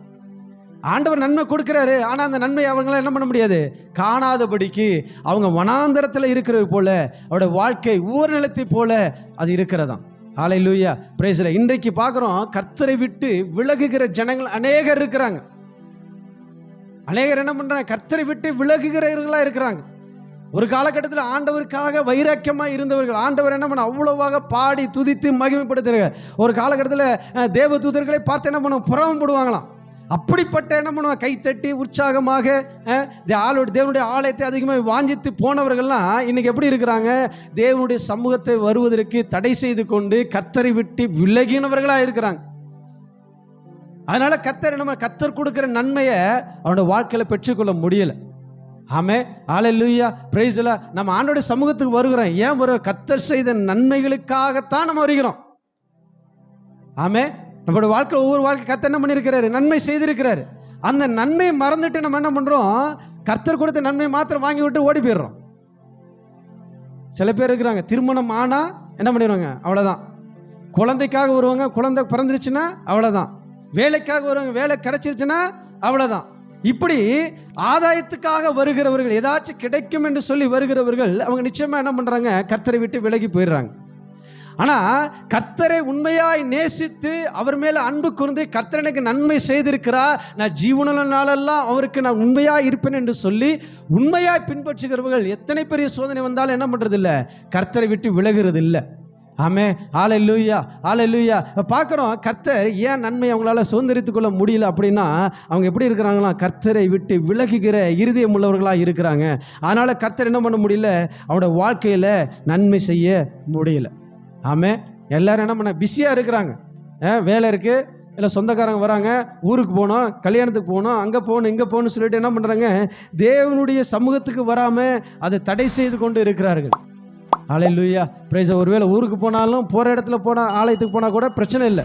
ஆண்டவர் நன்மை கொடுக்குறாரு, ஆனால் அந்த நன்மையை அவங்களால என்ன பண்ண முடியாது? காணாதபடிக்கு அவங்க வனாந்தரத்தில் இருக்கிறது போல அவருடைய வாழ்க்கை ஊர் நிலத்தை போல அது இருக்கிறதாம். ஹல்லேலூயா, பிரைஸ் எல்லாம். இன்றைக்கு பார்க்குறோம், கர்த்தரை விட்டு விலகுகிற ஜனங்கள் அநேகர் இருக்கிறாங்க. அநேகர் என்ன பண்றாங்க? கர்த்தரை விட்டு விலகுகிறவர்களா இருக்கிறாங்க. ஒரு காலகட்டத்தில் ஆண்டவருக்காக வைராக்கியமாக இருந்தவர்கள், ஆண்டவர் என்ன பண்ண அவ்வளவாக பாடி துதித்து மகிமைப்படுத்துறாங்க. ஒரு காலகட்டத்தில் தேவ தூதர்களை பார்த்து என்ன பண்ணுவோம்? புறம்படுவாங்களாம். அப்படிப்பட்ட என்ன பண்ணுவாங்க? கைத்தட்டி உற்சாகமாக தேவனுடைய ஆலயத்தை அதிகமாக வாஞ்சித்து போனவர்கள்லாம் இன்னைக்கு எப்படி இருக்கிறாங்க? தேவனுடைய சமூகத்தை வருவதற்கு தடை செய்து கொண்டு கர்த்தரை விட்டு விலகினவர்களாக இருக்கிறாங்க. அதனால கர்த்தர் கொடுக்கிற நன்மையை அவனோட வாழ்க்கையில பெற்றுக்கொள்ள முடியல. ஆமே, ஹல்லேலூயா, பிரைஸ் தி லார்ட். நம்ம ஆண்டவருடைய சமூகத்துக்கு வருகிறோம். ஏன் வருகிறோம்? கர்த்தர் செய்த நன்மைகளுக்காகத்தான் நம்ம வருகிறோம். ஆமே, நம்மளோட வாழ்க்கை ஒவ்வொரு வாழ்க்கை கர்த்தர் என்ன பண்ணியிருக்கிறாரு? நன்மை செய்திருக்கிறாரு. அந்த நன்மையை மறந்துட்டு நம்ம என்ன பண்ணுறோம்? கர்த்தர் கொடுத்த நன்மையை மாத்திரம் வாங்கி விட்டு ஓடி போயிடுறோம். சில பேர் இருக்கிறாங்க, திருமணம் ஆனால் என்ன பண்ணிடுவாங்க? அவ்வளோதான். குழந்தைக்காக வருவாங்க, குழந்தை பிறந்துருச்சுன்னா அவ்வளோதான். வேலைக்காக வருவாங்க, வேலை கிடைச்சிருச்சுன்னா அவ்வளோதான். இப்படி ஆதாயத்துக்காக வருகிறவர்கள், ஏதாச்சும் கிடைக்கும் என்று சொல்லி வருகிறவர்கள், அவங்க நிச்சயமாக என்ன பண்ணுறாங்க? கர்த்தரை விட்டு விலகி போயிடுறாங்க. ஆனால் கர்த்தரை உண்மையாய் நேசித்து அவர் மேலே அன்பு கூர்ந்து கர்த்தர் எனக்கு நன்மை செய்திருக்கிறார், நான் ஜீவனுள்ள நாளெல்லாம் அவருக்கு நான் உண்மையாக இருப்பேன் என்று சொல்லி உண்மையாய் பின்பற்றுகிறவர்கள் எத்தனை பெரிய சோதனை வந்தாலும் என்ன பண்ணுறது இல்லை? கர்த்தரை விட்டு விலகிறது இல்லை. ஆமே, ஹல்லேலூயா, ஹல்லேலூயா. பார்க்குறோம், கர்த்தர் ஏன் நன்மை அவங்களால சுதந்திரித்து கொள்ள முடியல அப்படின்னா, அவங்க எப்படி இருக்கிறாங்களா? கர்த்தரை விட்டு விலகுகிற இருதயம் உள்ளவர்களாக இருக்கிறாங்க. அதனால் கர்த்தர் என்ன பண்ண முடியல? அவனோட வாழ்க்கையில் நன்மை செய்ய முடியல. ஆமே, எல்லோரும் என்ன பண்ண பிஸியாக இருக்கிறாங்க. வேலை இருக்குது, இல்லை சொந்தக்காரங்க வராங்க, ஊருக்கு போகணும், கல்யாணத்துக்கு போகணும், அங்கே போகணும், இங்கே போகணும்னு சொல்லிட்டு என்ன பண்ணுறாங்க? தேவனுடைய சமூகத்துக்கு வராமல் அதை தடை செய்து கொண்டு இருக்கிறார்கள். ஹல்லேலூயா, பிரைஸ். ஒருவேளை ஊருக்கு போனாலும் போகிற இடத்துல போனால், ஆலயத்துக்கு போனால் கூட பிரச்சனை இல்லை.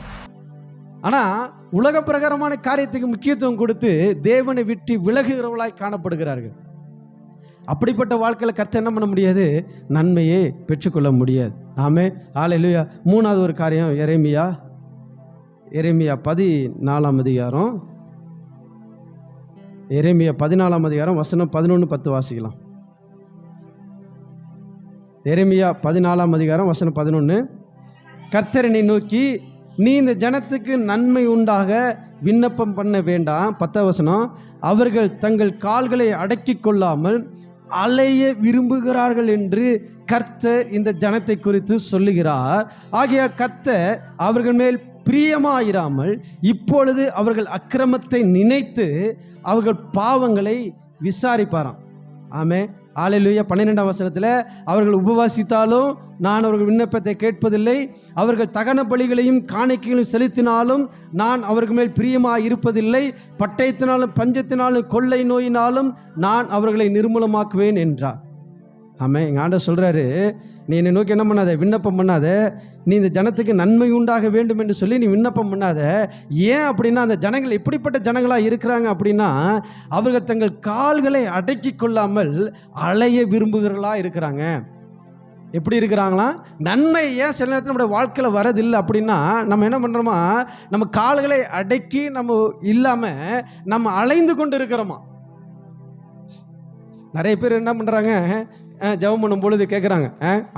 ஆனால் உலக பிரகாரமான காரியத்துக்கு முக்கியத்துவம் கொடுத்து தேவனை விட்டு விலகுகிறவர்களாய் காணப்படுகிறார்கள். அப்படிப்பட்ட வாழ்க்கையில் கர்த்தர் என்ன பண்ண முடியாது? நன்மையை பெற்றுக்கொள்ள முடியாது. ஆமே, ஹல்லேலூயா. மூணாவது ஒரு காரியம், எரேமியா 14ஆம் அதிகாரம், எரேமியா 14ஆம் அதிகாரம் வசனம் 11-10 வாசிக்கலாம். எரேமியா 14ஆம் அதிகாரம் வசனம் 11. கர்த்தர் என்னை நோக்கி, நீ இந்த ஜனத்துக்கு நன்மை உண்டாக விண்ணப்பம் பண்ண வேண்டாம். 10 வசனம். அவர்கள் தங்கள் கால்களை அடக்கி கொள்ளாமல் அலைய விரும்புகிறார்கள் என்று கர்த்தர் இந்த ஜனத்தை குறித்து சொல்லுகிறார். ஆகையால் கர்த்தர் அவர்கள் மேல் பிரியமாயிராமல் இப்பொழுது அவர்கள் அக்கிரமத்தை நினைத்து அவர்கள் பாவங்களை விசாரிப்பாராம். ஆமே, ஹல்லேலூயா. 12ஆம் வசனத்தில், அவர்கள் உபவாசித்தாலும் நான் அவர்கள் விண்ணப்பத்தை கேட்பதில்லை, அவர்கள் தகன பலிகளையும் காணிக்கைகளையும் செலுத்தினாலும் நான் அவர்கள் மேல் பிரியமாக இருப்பதில்லை, பட்டயத்தினாலும் பஞ்சத்தினாலும் கொள்ளை நோயினாலும் நான் அவர்களை நிர்மூலமாக்குவேன் என்றார். ஆமாம், எங்கள் ஆண்டவர் சொல்கிறாரு, நீ என்னை நோக்கி என்ன பண்ணாத? விண்ணப்பம் பண்ணாத. நீ இந்த ஜனத்துக்கு நன்மை உண்டாக வேண்டும் என்று சொல்லி நீ விண்ணப்பம் பண்ணாத. ஏன் அப்படின்னா, அந்த ஜனங்கள் எப்படிப்பட்ட ஜனங்களாக இருக்கிறாங்க அப்படின்னா, அவர்கள் தங்கள் கால்களை அடக்கி கொள்ளாமல் அலைய விரும்புகிறவர்களாக இருக்கிறாங்க. எப்படி இருக்கிறாங்களா? நன்மை ஏன் சில நேரத்தில் நம்முடைய வாழ்க்கையில் வரதில்லை அப்படின்னா, நம்ம என்ன பண்ணுறோமா? நம்ம கால்களை அடக்கி நம்ம இல்லாமல் நம்ம அலைந்து கொண்டு இருக்கிறோமா. நிறைய பேர் என்ன பண்ணுறாங்க? ஜெபம் பண்ணும் பொழுது கேட்குறாங்க,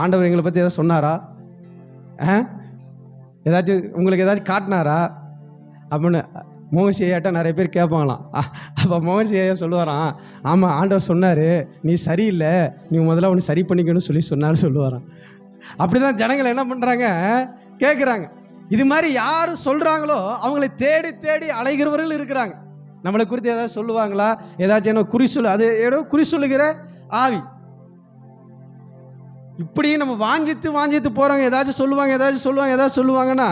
ஆண்டவர் எங்களை பற்றி ஏதாவது சொன்னாரா? ஏதாச்சும் உங்களுக்கு ஏதாச்சும் காட்டினாரா அப்படின்னு மோகன்சி ஐயாட்ட நிறைய பேர் கேட்பாங்களாம். அப்போ மோகன்சி ஐயா சொல்லுவாராம், ஆமாம் ஆண்டவர் சொன்னார், நீ சரியில்லை, நீ முதல்ல ஒன்று சரி பண்ணிக்கணும்னு சொல்லி சொன்னார் சொல்லுவாராம். அப்படி தான் ஜனங்கள் என்ன பண்ணுறாங்க? கேட்குறாங்க. இது மாதிரி யார் சொல்கிறாங்களோ அவங்களை தேடி தேடி அலைகிறவர்கள் இருக்கிறாங்க. நம்மளை குறித்து ஏதாவது சொல்லுவாங்களா? ஏதாச்சும் என்ன குறி சொல்லு, அது ஏதோ குறி சொல்லுகிற ஆவி. இப்படி நம்ம வாஞ்சித்து போகிறாங்க. ஏதாச்சும் சொல்லுவாங்கன்னா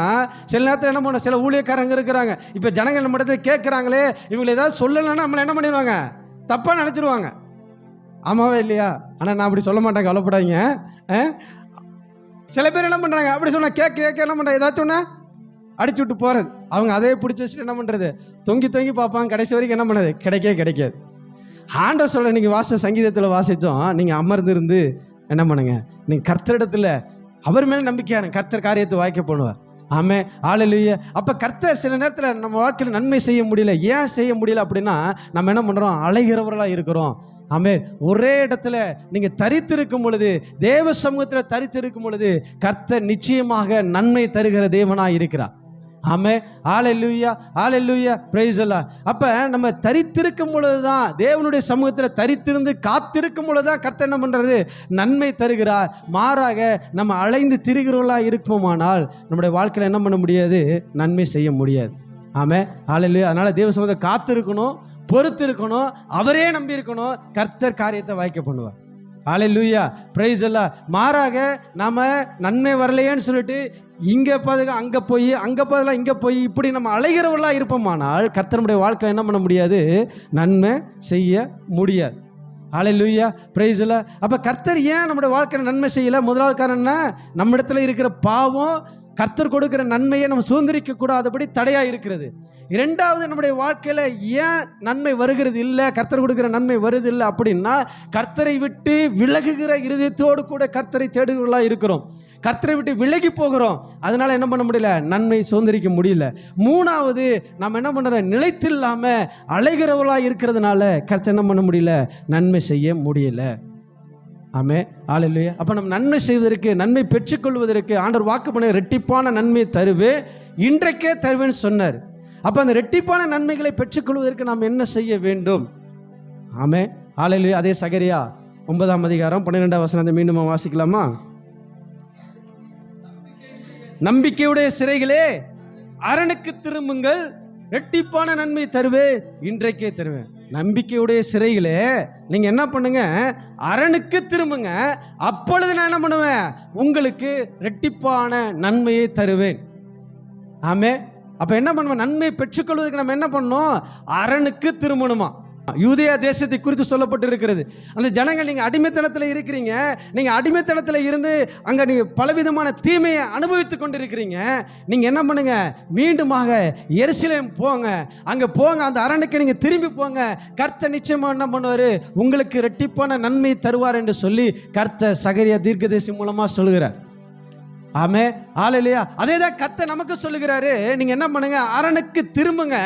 சில நேரத்தில் என்ன பண்ண, சில ஊழியக்காரங்க இருக்கிறாங்க, இப்போ ஜனங்கள் நம்ம இடத்துல கேட்குறாங்களே, இவங்களை ஏதாவது சொல்லலைன்னா நம்மளை என்ன பண்ணிடுவாங்க? தப்பாக நினச்சிடுவாங்க. ஆமாவே இல்லையா? ஆனால் நான் அப்படி சொல்ல மாட்டேன், கவலைப்படாதீங்க. சில பேர் என்ன பண்ணுறாங்க? அப்படி சொன்னால் கேட்க என்ன பண்ணுறாங்க? ஏதாச்சும் ஒன்று அடிச்சு விட்டு போகிறது. அவங்க அதே பிடிச்சி வச்சுட்டு என்ன பண்ணுறது? தொங்கி பார்ப்பாங்க. கடைசி வரைக்கும் என்ன பண்ணுறது? கிடைக்காது. ஆண்டவர் சொல்ல, நீங்கள் வாச சங்கீதத்தில் வாசித்தோம், நீங்கள் அமர்ந்திருந்து என்ன பண்ணுங்க? நீங்கள் கர்த்தரிடத்தில் அவர் மேலே நம்பிக்கையான கர்த்தர் காரியத்தை வாய்க்க பண்ணுவார். ஆமே, ஹல்லேலூயா. அப்போ கர்த்தர் சில நேரத்தில் நம்ம வாழ்க்கையில் நன்மை செய்ய முடியல. ஏன் செய்ய முடியல அப்படின்னா, நம்ம என்ன பண்ணுறோம்? அலைகிறவர்களாக இருக்கிறோம். ஆமே, ஒரே இடத்துல நீங்கள் தரித்திருக்கும் பொழுது, தேவ சமூகத்தில் தரித்திருக்கும் பொழுது கர்த்தர் நிச்சயமாக நன்மை தருகிற தேவனாக இருக்கிறார். ஆமே, ஹல்லேலூயா, ஹல்லேலூயா, பிரைஸ் தி லார்ட். அப்போ நம்ம தரித்திருக்கும் பொழுது தான், தேவனுடைய சமூகத்தில் தரித்திருந்து காத்திருக்கும் பொழுது தான் கர்த்தர் என்ன பண்ணுறாரு? நன்மை தருகிறார். மாறாக நம்ம அலைந்து திரிகிறவர்களாக இருக்குமானால் நம்முடைய வாழ்க்கையில் என்ன பண்ண முடியாது? நன்மை செய்ய முடியாது. ஆமே, ஹல்லேலூயா. அதனால் தேவ சமூகத்தில் காத்திருக்கணும், பொறுத்து இருக்கணும், அவரே நம்பி இருக்கணும். கர்த்தர் காரியத்தை வாய்க்க பண்ணுவார். ஹல்லேலூயா, பிரைஸ் தி லார்ட். மாறாக நம்ம நன்மை வரலையேன்னு சொல்லிட்டு இங்கே பாதுகா அங்கே பதிலாக இங்கே போய் இப்படி நம்ம அலைகிறவர்களாக இருப்போமானால் கர்த்தருடைய வாழ்க்கை என்ன பண்ண முடியாது? நன்மை செய்ய முடியாது. ஹல்லேலூயா, பிரைஸ் தி லார்ட். அப்போ கர்த்தர் ஏன் நம்முடைய வாழ்க்கையில் நன்மை செய்யலை? முதலாவது காரணம் என்ன? நம்ம இடத்துல இருக்கிற பாவம் கர்த்தர் கொடுக்கிற நன்மையை நம்ம சுதந்திரிக்க கூடாதபடி தடையா இருக்கிறது. இரண்டாவது, நம்முடைய வாழ்க்கையில ஏன் நன்மை வருகிறது இல்லை, கர்த்தர் கொடுக்கிற நன்மை வருது இல்லை அப்படின்னா, கர்த்தரை விட்டு விலகுகிற இருதயத்தோடு கூட கர்த்தரை தேடுகளா இருக்கிறோம். கர்த்தரை விட்டு விலகி போகிறோம். அதனால என்ன பண்ண முடியல? நன்மை சுதந்திரிக்க முடியல. மூணாவது, நம்ம என்ன பண்ணுறோம்? நிலைத்தில்லாம அலைகிறவளா இருக்கிறதுனால கர்த்தர் என்ன பண்ண முடியல? நன்மை செய்ய முடியல. ஆமே, ஹல்லேலூயா. அப்போ நம்ம நன்மை செய்வதற்கு, நன்மை பெற்றுக்கொள்வதற்கு ஆண்டவர் வாக்கு பண்ண ரெட்டிப்பான நன்மையை தருவேன், இன்றைக்கே தருவேன்னு சொன்னார். அப்போ அந்த ரெட்டிப்பான நன்மைகளை பெற்றுக்கொள்வதற்கு நாம் என்ன செய்ய வேண்டும்? ஆமே, ஹல்லேலூயா. அதே சகரியா 9ஆம் அதிகாரம் 12ஆம் வசனத்தை மீண்டும் வாசிக்கலாமா? நம்பிக்கையுடைய சிறைகளே அரணுக்கு திரும்புங்கள், ரெட்டிப்பான நன்மை தருவேன், இன்றைக்கே தருவேன். நம்பிக்கையுடைய சிறைகளே நீங்க என்ன பண்ணுங்க? அரணுக்கு திரும்புங்க, அப்பொழுது நான் என்ன பண்ணுவேன்? உங்களுக்கு ரெட்டிப்பான நன்மையை தருவேன். ஆமே. அப்ப என்ன பண்ணுவேன்? நன்மையை பெற்றுக்கொள்வதற்கு நம்ம என்ன பண்ணணும்? அரணுக்கு திரும்பணுமா? யூதேயா தேசத்தை குறித்து சொல்லப்பட்டு இருக்கிறது. அந்த ஜனங்கள், நீங்க அடிமைத்தனத்தில் இருக்கிறீங்க, நீங்க அடிமைத்தனத்தில் இருந்து அங்க நீங்க பலவிதமான தீமையை அனுபவித்துக் கொண்டிருக்கிறீங்க. நீங்க என்ன பண்ணுங்க? மீண்டுமாக எருசலேம் போங்க, அங்க போங்க, அந்த அரணுக்கு நீங்க திரும்பி போங்க. கர்த்தர் நிச்சயமா என்ன பண்ணுவாரு? உங்களுக்கு இரட்டிப்பான நன்மை தருவார் என்று சொல்லி கர்த்தர் சகரியா தீர்க்கதரிசி மூலமா சொல்லுகிறார். ஆமே, ஹல்லேலூயா. அதேதான் கர்த்தர் நமக்கு சொல்லுகிறாரு. நீங்க என்ன பண்ணுங்க? அரணுக்கு திரும்புங்க,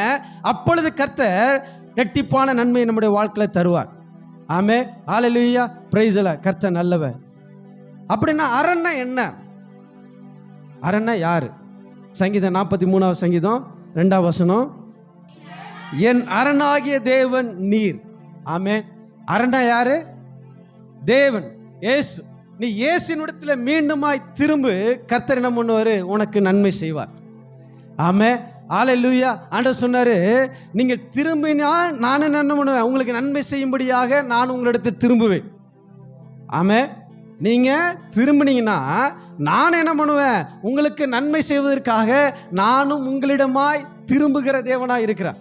அப்பொழுது கர்த்தர் இரட்டிப்பான நன்மை நம்முடைய வாழ்க்கையில் தருவார். ஆமே, ஹல்லேலூயா, பிரைஸ் தி லார்ட். கர்த்தர் நல்லவர். அப்படின்னா அரண்னா என்ன? அரண்னா யாரு? சங்கீதம் 43ஆம் சங்கீதம் 2ஆம் வசனம், என் அரணாகிய தேவன் நீர். ஆமே, அரண்னா யாரு? தேவன், இயேசு. நீ இயேசுவினிடத்துல மீண்டுமாய் திரும்பு, கர்த்தர் என்ன பண்ணுவாரு? உனக்கு நன்மை செய்வார். ஆமே, ஹல்லேலூயா. ஆண்டவர் சொன்னாரு, நீங்க திரும்பினால் நான் என்ன பண்ணுவேன்? உங்களுக்கு நன்மை செய்யும்படியாக நான் உங்களிடத்தில் திரும்புவேன். ஆமே, நீங்க திரும்பினீங்கன்னா நான் என்ன பண்ணுவேன்? உங்களுக்கு நன்மை செய்வதற்காக நானும் உங்களிடமாய் திரும்புகிற தேவனாய் இருக்கிறேன்.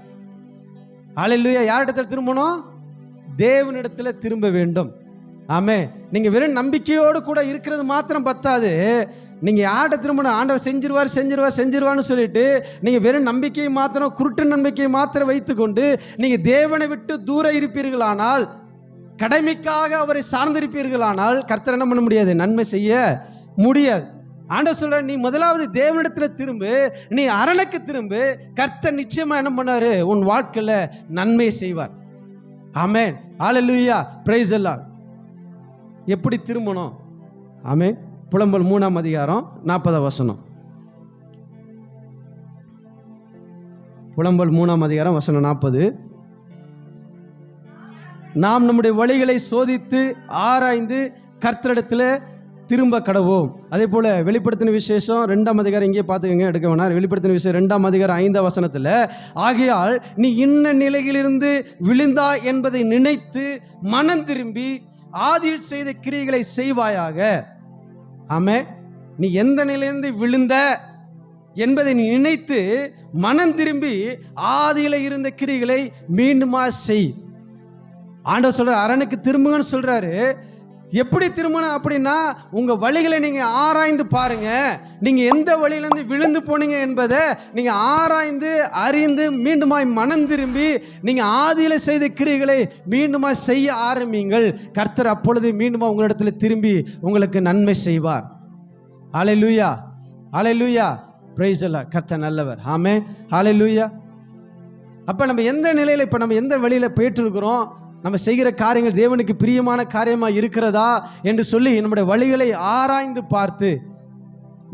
ஹல்லேலூயா. யாரிடத்தில் திரும்பணும்? தேவனிடத்துல திரும்ப வேண்டும். ஆமே, நீங்க வெறும் நம்பிக்கையோடு கூட இருக்கிறது மாத்திரம் பத்தாது. நீங்க யார்கிட்ட திரும்பணும்? ஆண்டவர் செஞ்சிருவார் செஞ்சிருவார் செஞ்சிருவார்னு சொல்லிட்டு நீங்க வெறும் நம்பிக்கையை மாத்திரம், குருட்டு நம்பிக்கையை மாத்திரம் வைத்துக்கொண்டு நீங்க தேவனை விட்டு தூர இருப்பீர்களானால், கடமைக்காக அவரை சார்ந்திருப்பீர்களானால் கர்த்தர் என்ன பண்ண முடியாது? நன்மை செய்ய முடியாது. ஆண்டவர் சொல்ற, நீ முதலாவது தேவனிடத்துல திரும்பு, நீ அரணுக்கு திரும்பு, கர்த்தர் நிச்சயமா என்ன பண்ணாரு? உன் வாழ்க்கையில நன்மை செய்வார். ஆமென், ஹல்லேலூயா, பிரைஸ் தி லார்ட். எப்படி திரும்பணும்? ஆமென். புலம்பல் 3ஆம் அதிகாரம் 40ஆம் வசனம். புலம்பல் 3ஆம் அதிகாரம் வசனம் 40. நாம் நம்முடைய வழிகளை சோதித்து ஆராய்ந்து கர்த்தரிடத்தில் திரும்ப கடவோம். அதே போல வெளிப்படுத்தின விசேஷம் 2ஆம் அதிகாரம் இங்கே பார்த்துக்கங்க, எடுக்க வேணாம். வெளிப்படுத்தின விசேஷம் 2ஆம் அதிகாரம் 5ஆம் வசனத்தில், ஆகையால் நீ இன்ன நிலையிலிருந்து விழுந்தா என்பதை நினைத்து மனம் திரும்பி ஆதியில் செய்த கிரியைகளை செய்வாயாக. ஆமே, நீ எந்த நிலையிலிருந்து விழுந்த என்பதை நீ நினைத்து மனம் திரும்பி ஆதியில இருந்த கிரியைகளை மீண்டுமா செய். ஆண்டவர் சொல்ற, அரணுக்கு திரும்புங்கன்னு சொல்றாரு. எப்படி திரும்பணும் அப்படின்னா, உங்க வழிகளை நீங்க ஆராய்ந்து பாருங்க. நீங்க எந்த வழியிலிருந்து விழுந்து போனீங்க என்பதை நீங்க ஆராய்ந்து அறிந்து மீண்டுமாய் மனம் திரும்பி நீங்க ஆதியில செய்த கிரியைகளை மீண்டுமா செய்ய ஆரம்பிங்கள். கர்த்தர் அப்பொழுது மீண்டுமா உங்களிடத்துல திரும்பி உங்களுக்கு நன்மை செய்வார். ஹல்லேலூயா, ஹல்லேலூயா, பிரைஸ் தி லார்ட். கர்த்தர் நல்லவர். ஆமென், ஹல்லேலூயா. அப்ப நம்ம எந்த நிலையில, இப்ப நம்ம எந்த வழியில போயிட்டு இருக்கிறோம், நம்ம செய்கிற காரியங்கள் தேவனுக்கு பிரியமான காரியமாக இருக்கிறதா என்று சொல்லி நம்முடைய வழிகளை ஆராய்ந்து பார்த்து,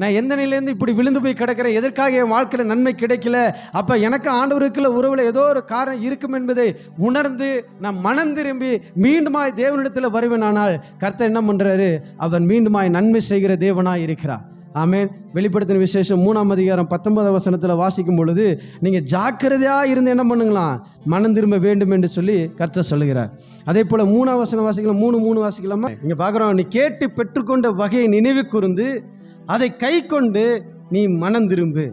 நான் எந்த நிலையிலேருந்து இப்படி விழுந்து போய் கிடக்கிறேன், எதற்காக என் வாழ்க்கையில் நன்மை கிடைக்கல, அப்போ எனக்கு ஆண்டவருக்குள்ள உறவில் ஏதோ ஒரு காரணம் இருக்கும் என்பதை உணர்ந்து நான் மனம் திரும்பி மீண்டுமாய் தேவனிடத்தில் வருவேனானால் கர்த்தர் என்ன பண்ணுறாரு? அவன் மீண்டுமாய் நன்மை செய்கிற தேவனாய் இருக்கிறார். ஆமென். வெளிப்படுத்தின விசேஷம் 3ஆம் அதிகாரம் 19ஆம் வசனத்தில் வாசிக்கும் பொழுது, நீங்கள் ஜாக்கிரதையாக இருந்து என்ன பண்ணுங்களாம்? மனம் திரும்ப வேண்டும் என்று சொல்லி கர்த்தர் சொல்லுகிறார். அதே போல் 3ஆம் வசனம் வாசிக்கலாம். 3:3 வாசிக்கலாமா? இங்கே பார்க்குறோம், நீ கேட்டு பெற்றுக்கொண்ட வகையை நினைவு கூர்ந்து அதை கை கொண்டு நீ மனம் திரும்பு.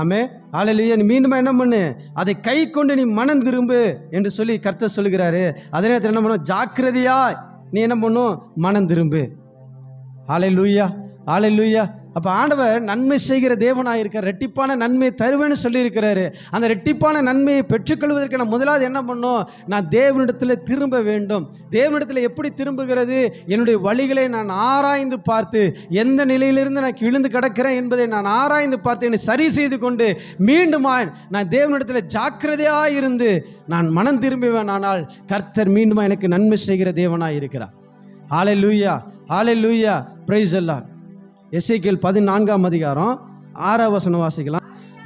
ஆமே, ஹல்லேலூயா. நீ மீண்டும் என்ன பண்ணு, அதை கை கொண்டு நீ மனம் திரும்பு என்று சொல்லி கர்த்தர் சொல்லுகிறாரு. அதே நேரத்தில் என்ன பண்ணும், ஜாக்கிரதையா நீ என்ன பண்ணும், மனம் திரும்பு. ஹல்லேலூயா, ஹல்லேலூயா. அப்போ ஆண்டவர் நன்மை செய்கிற தேவனாக இருக்கார். ரெட்டிப்பான நன்மையை தருவேன்னு சொல்லியிருக்கிறாரு. அந்த ரெட்டிப்பான நன்மையை பெற்றுக்கொள்வதற்கு நான் முதலாவது என்ன பண்ணும், நான் தேவனிடத்தில் திரும்ப வேண்டும். தேவனிடத்தில் எப்படி திரும்புகிறது, என்னுடைய வழிகளை நான் ஆராய்ந்து பார்த்து எந்த நிலையிலிருந்து நான் விழுந்து கிடக்கிறேன் என்பதை நான் ஆராய்ந்து பார்த்து என்னை சரி செய்து கொண்டு மீண்டும் நான் தேவனிடத்தில் ஜாக்கிரதையாக இருந்து நான் மனம் திரும்புவேன். ஆனால் கர்த்தர் மீண்டும் எனக்கு நன்மை செய்கிற தேவனாக இருக்கிறார். ஹல்லேலூயா, ஹல்லேலூயா, பிரைஸ் தி லார்ட். எசேக்கியேல் 14ஆம் அதிகாரம் 6ஆம் வசனம் வாசிக்கலாம்.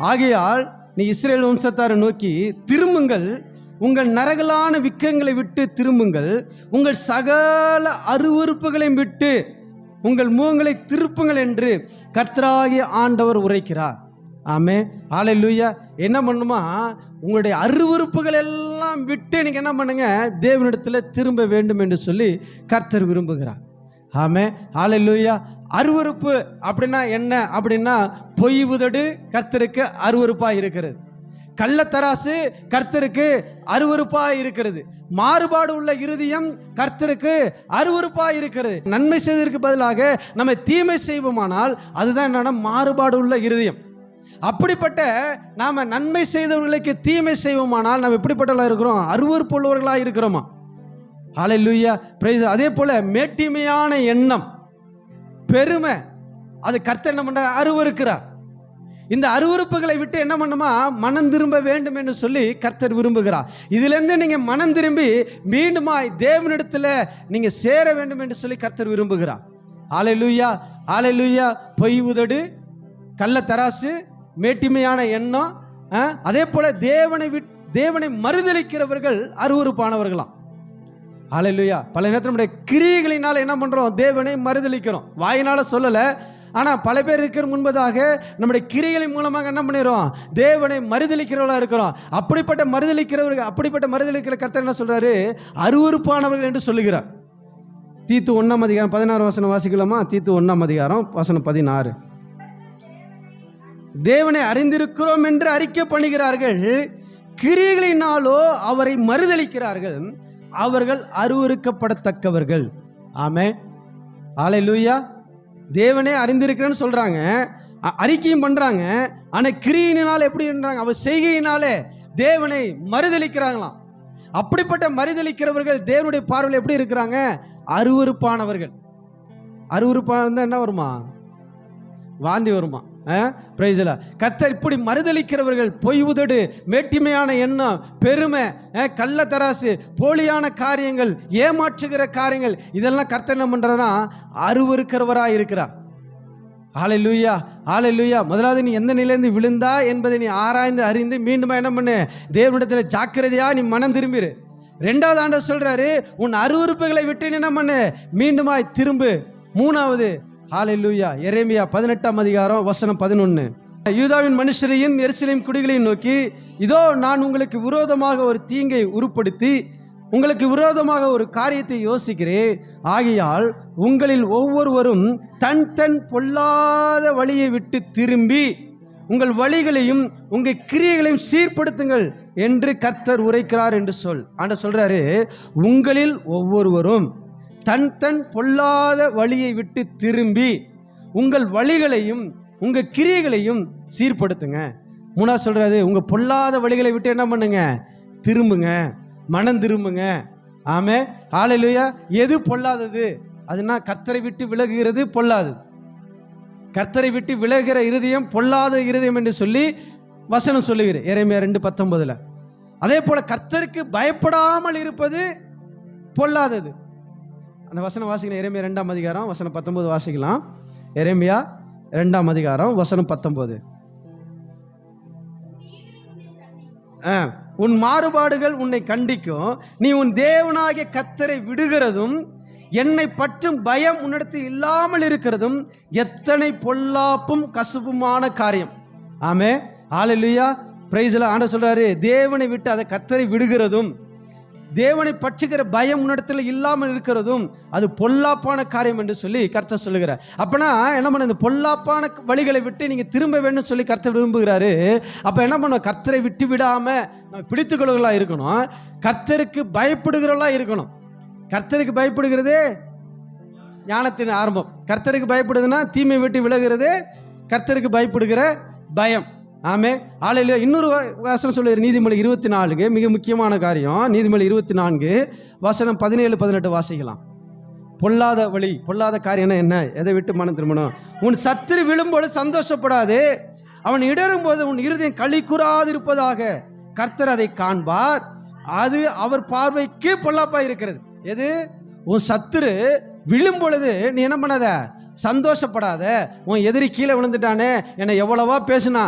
ஆகையால் நீ இஸ்ரவேல் வம்சத்தாரை நோக்கி திரும்புங்கள், உங்கள் நரகலான விக்கங்களை விட்டு திரும்புங்கள், உங்கள் சகல அருவருப்புகளையும் விட்டு உங்கள் முகங்களை திருப்புங்கள் என்று கர்த்தராகிய ஆண்டவர் உரைக்கிறார். ஆமே, ஹல்லேலூயா. என்ன பண்ணுமா, உங்களுடைய அருவருப்புகள் எல்லாம் விட்டு நீங்கள் என்ன பண்ணுங்க, தேவனிடத்தில் திரும்ப வேண்டும் என்று சொல்லி கர்த்தர் விரும்புகிறார். ஆமே, ஹல்லேலூயா. அருவருப்பு அப்படின்னா என்ன அப்படின்னா, பொய் உதடு கர்த்தருக்கு அருவருப்பாக இருக்கிறது, கள்ளத்தராசு கர்த்தருக்கு அருவருப்பாக இருக்கிறது, மாறுபாடு உள்ள இருதயம் கர்த்தருக்கு அருவருப்பாக இருக்கிறது. நன்மை செய்வதற்கு பதிலாக நம்ம தீமை செய்வோமானால் அதுதான் என்னன்னா மாறுபாடு உள்ள இருதயம். அப்படிப்பட்ட நாம நன்மை செய்தவர்களுக்கு தீமை செய்வோமானால் நாம் எப்படிப்பட்டவர்களாக இருக்கிறோம், அருவருப்பு உள்ளவர்களாக இருக்கிறோமா. ஹல்லேலூயா, பிரைஸ். அதே போல மேட்டிமையான எண்ணம், பெருமை, அது கர்த்தர் என்ன பண்றார், அருவருக்கிறார். இந்த அருவருப்புகளை விட்டு என்ன பண்ணுமா, மனம் திரும்ப வேண்டும் என்று சொல்லி கர்த்தர் விரும்புகிறார். இதிலிருந்து நீங்க மனம் திரும்பி மீண்டுமாய் தேவனிடத்தில் நீங்க சேர வேண்டும் என்று சொல்லி கர்த்தர் விரும்புகிறார். ஹல்லேலூயா, ஹல்லேலூயா. பொய் உதடு, கள்ளத்தராசு, மேட்டிமையான எண்ணம், அதே போல தேவனை மறுதலிக்கிறவர்கள் அருவருப்பானவர்களாம். ஹல்லேலூயா. பல நேரத்தில் நம்முடைய கிரியைகளினால் என்ன பண்ணுறோம், தேவனை மறுதலிக்கிறோம். வாயினால் சொல்லலை, ஆனால் பல பேர் இருக்கிற முன்பதாக நம்முடைய கிரியைகளின் மூலமாக என்ன பண்ணிடுறோம், தேவனை மறுதலிக்கிறவர்களாக இருக்கிறோம். அப்படிப்பட்ட மறுதலிக்கிற கர்த்தர் என்ன சொல்கிறாரு, அருவருப்பானவர்கள் என்று சொல்லுகிறார். தீத்து 1ஆம் அதிகாரம் 16 வசனம் வாசிக்கலாமா. தீத்து 1ஆம் அதிகாரம் வசனம் 16. தேவனை அறிந்திருக்கிறோம் என்று அறிக்கை பண்ணுகிறார்கள், கிரியைகளினாலோ அவரை மறுதலிக்கிறார்கள், அவர்கள் அருவருக்கப்படத்தக்கவர்கள். ஆமென், ஹல்லேலூயா. தேவனே அறிந்திருக்கிறேன்னு சொல்றாங்க, அறிக்கையும் பண்றாங்க, ஆனால் கிரியினால் எப்படி இருந்தாங்க, அவர் செய்கையினாலே தேவனை மறுதலிக்கிறாங்களாம். அப்படிப்பட்ட மறுதலிக்கிறவர்கள் தேவனுடைய பார்வையில் எப்படி இருக்கிறாங்க, அருவருப்பானவர்கள். அருவருப்பான என்ன வருமா, வாந்தி வருமா. பிரைஸ்ல கர்த்தர் இப்படி மறுதலிக்கிறவர்கள், பொய் உதடு, மேட்டிமையான எண்ணம், பெருமை, கள்ளத்தராசு, போலியான காரியங்கள், ஏமாற்றுகிற காரியங்கள், இதெல்லாம் கர்த்தர் என்ன பண்றதுனா அருவருக்கிறவராக இருக்கிறார். ஹல்லேலூயா, ஹல்லேலூயா. முதலாவது நீ எந்த நிலையிலிருந்து விழுந்தா என்பதை நீ ஆராய்ந்து அறிந்து மீண்டும் என்ன பண்ணு, தேவனிடத்தில் ஜாக்கிரதையா நீ மனம் திரும்பிரு. 2வது ஆண்டவர் சொல்றாரு, உன் அருவருப்புகளை விட்டு என்ன பண்ணு, மீண்டுமாய் திரும்பு. 3வது ஹல்லேலூயா, எரேமியா 18ஆம் அதிகாரம் வசனம் 11. யூதாவின் மனுஷரையும் எருசலேம் குடிகளையும் நோக்கி, இதோ நான் உங்களுக்கு விரோதமாக ஒரு தீங்கை உருப்படுத்தி உங்களுக்கு விரோதமாக ஒரு காரியத்தை யோசிக்கிறேன். ஆகையால் உங்களில் ஒவ்வொருவரும் தன் தன் பொல்லாத வழியை விட்டு திரும்பி உங்கள் வழிகளையும் உங்கள் கிரியைகளையும் சீர்படுத்துங்கள் என்று கர்த்தர் உரைக்கிறார் என்று ஆண்டவர் சொல்றாரு. உங்களில் ஒவ்வொருவரும் தன் தன் பொல்லாத வழியை விட்டு திரும்பி உங்கள் வழிகளையும் உங்கள் கிரியைகளையும் சீர்படுத்துங்க. 3வது சொல்றாரு, உங்கள் பொல்லாத வழிகளை விட்டு என்ன பண்ணுங்க, திரும்புங்க, மனம் திரும்புங்க. ஆமே, ஹல்லேலூயா. எது பொல்லாதது, அதுனா கர்த்தரை விட்டு விலகுகிறது பொல்லாது. கர்த்தரை விட்டு விலகுகிற இருதயம் பொல்லாத இருதயம் என்று சொல்லி வசனம் சொல்லுகிறேன், எரேமியா 2:19. அதே போல கர்த்தருக்கு பயப்படாமல் இருப்பது பொல்லாதது. அந்த வசனம் வாசிக்கலாம், எரேமியா 2ஆம் அதிகாரம் வசனம் 19 வாசிக்கலாம். எரேமியா 2ஆம் அதிகாரம் வசனம் 19. உன் மாறுபாடுகள் உன்னை கண்டிக்கும், நீ உன் தேவனாகிய கர்த்தரை விடுகிறதும் என்னை பற்றும் பயம் உன்னிடத்தில் இல்லாமல் இருக்கிறதும் எத்தனை பொல்லாப்பும் கசுப்புமான காரியம். ஆமே, ஹல்லேலூயா, பிரைஸ் தி லார்ட். ஆண்டவர் சொல்றாரு, தேவனை விட்டு அதை கர்த்தரை விடுகிறதும் தேவனை பற்றுகிற பயம் உன்னிடத்தில் இல்லாமல் இருக்கிறதும் அது பொல்லாப்பான காரியம் என்று சொல்லி கர்த்தர் சொல்லுகிறார். அப்பனா என்ன பண்ண, இந்த பொல்லாப்பான வழிகளை விட்டு நீங்க திரும்ப வேண்டும் சொல்லி கர்த்தர் விரும்புகிறாரு. அப்ப என்ன பண்ண, கர்த்தரை விட்டு விடாம நம்ம பிடித்துக்கொள்களா இருக்கணும், கர்த்தருக்கு பயப்படுகிறவர்களா இருக்கணும். கர்த்தருக்கு பயப்படுகிறதே ஞானத்தின் ஆரம்பம். கர்த்தருக்கு பயப்படுதுன்னா தீமை விட்டு விலகிறது கர்த்தருக்கு பயப்படுகிற பயம். ஆமே, ஆலையில இன்னொரு வசனம் சொல்லுவார், நீதிமொழி 24, மிக முக்கியமான காரியம். நீதிமொழி 24 வசனம் 17-18 வாசிக்கலாம். பொல்லாத வழி, பொல்லாத காரியம் என்ன, எதை விட்டு மனம் திரும்பணும்? உன் சத்துரு விழும்போது சந்தோஷப்படாது, அவன் இடரும் போது உன் இருதயம் களி கூறாதிருப்பதாக, கர்த்தர் அதை காண்பார், அது அவர் பார்வைக்கு பொல்லாப்பா இருக்கிறது. எது? உன் சத்துரு விழும் பொழுது நீ என்ன பண்ணாத, சந்தோஷப்படாத. உன் எதிரி கீழே விழுந்துட்டானே, என்னை எவ்வளவா பேசினா,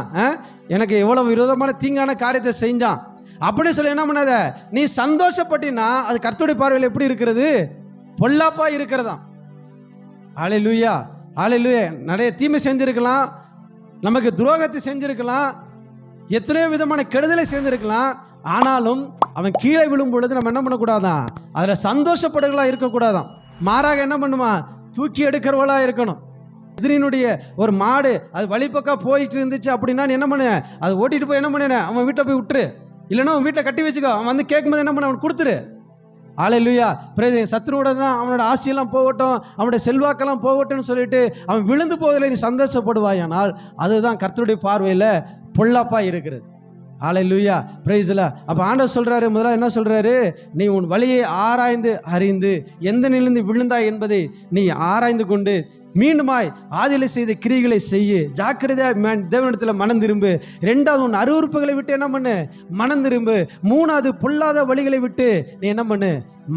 எனக்கு எவ்வளவு விரோதமான தீங்கான காரியத்தை செஞ்சான் அப்படின்னு சொல்லி என்ன பண்ணாத, நீ சந்தோஷப்பட்டினா அது கர்த்தருடைய பார்வையில் எப்படி இருக்கிறது? பொல்லாப்பா இருக்கிறதா. ஹல்லேலூயா, ஹல்லேலூயா. நிறைய தீமை செஞ்சிருக்கலாம், நமக்கு துரோகத்தை செஞ்சிருக்கலாம், எத்தனையோ விதமான கெடுதலை செஞ்சிருக்கலாம். ஆனாலும் அவன் கீழே விழும் பொழுது நம்ம என்ன பண்ணக்கூடாதான், அதில் சந்தோஷப்படுகளா இருக்கக்கூடாதான். மாறாக என்ன பண்ணுமா, தூக்கி எடுக்கிறவளா இருக்கணும். எதிரினுடைய ஒரு மாடு அது வழிபக்கம் போயிட்டு இருந்துச்சு அப்படின்னா என்ன பண்ணு, அதை ஓட்டிட்டு போய் என்ன பண்ணு, அவன் வீட்டை போய் விட்டுரு, இல்லைன்னா அவன் வீட்டை கட்டி வச்சுக்கோ. அவன் வந்து கேட்கும்போது என்ன பண்ண, அவன் கொடுத்துரு. ஹல்லேலூயா. சத்துருவோட தான் அவனோட ஆசையெல்லாம் போகட்டும், அவனோட செல்வாக்கெல்லாம் போகட்டும்னு சொல்லிட்டு அவன் விழுந்து போவதில்லை நீ சந்தோஷப்படுவாயானால் அதுதான் கர்த்தருடைய பார்வையில் பொல்லாப்பா இருக்கிறது. ஹல்லேலூயா, பிரைஸ் தி லார்ட். அப்போ ஆண்டவர் சொல்றாரு, முதல்ல என்ன சொல்றாரு, நீ உன் வழியை ஆராய்ந்து அறிந்து எந்த நிலையிலிருந்து விழுந்தாய் என்பதை நீ ஆராய்ந்து கொண்டு மீண்டுமாய் ஆதியில செய்த கிரியைகளை செய்ய, ஜாக்கிரதையா தேவனிடத்தில் மனம் திரும்பு. ரெண்டாவது, உன் அருவருப்புகளை விட்டு என்ன பண்ணு, மனம் திரும்பு. மூணாவது, பொல்லாத வழிகளை விட்டு நீ என்ன பண்ணு,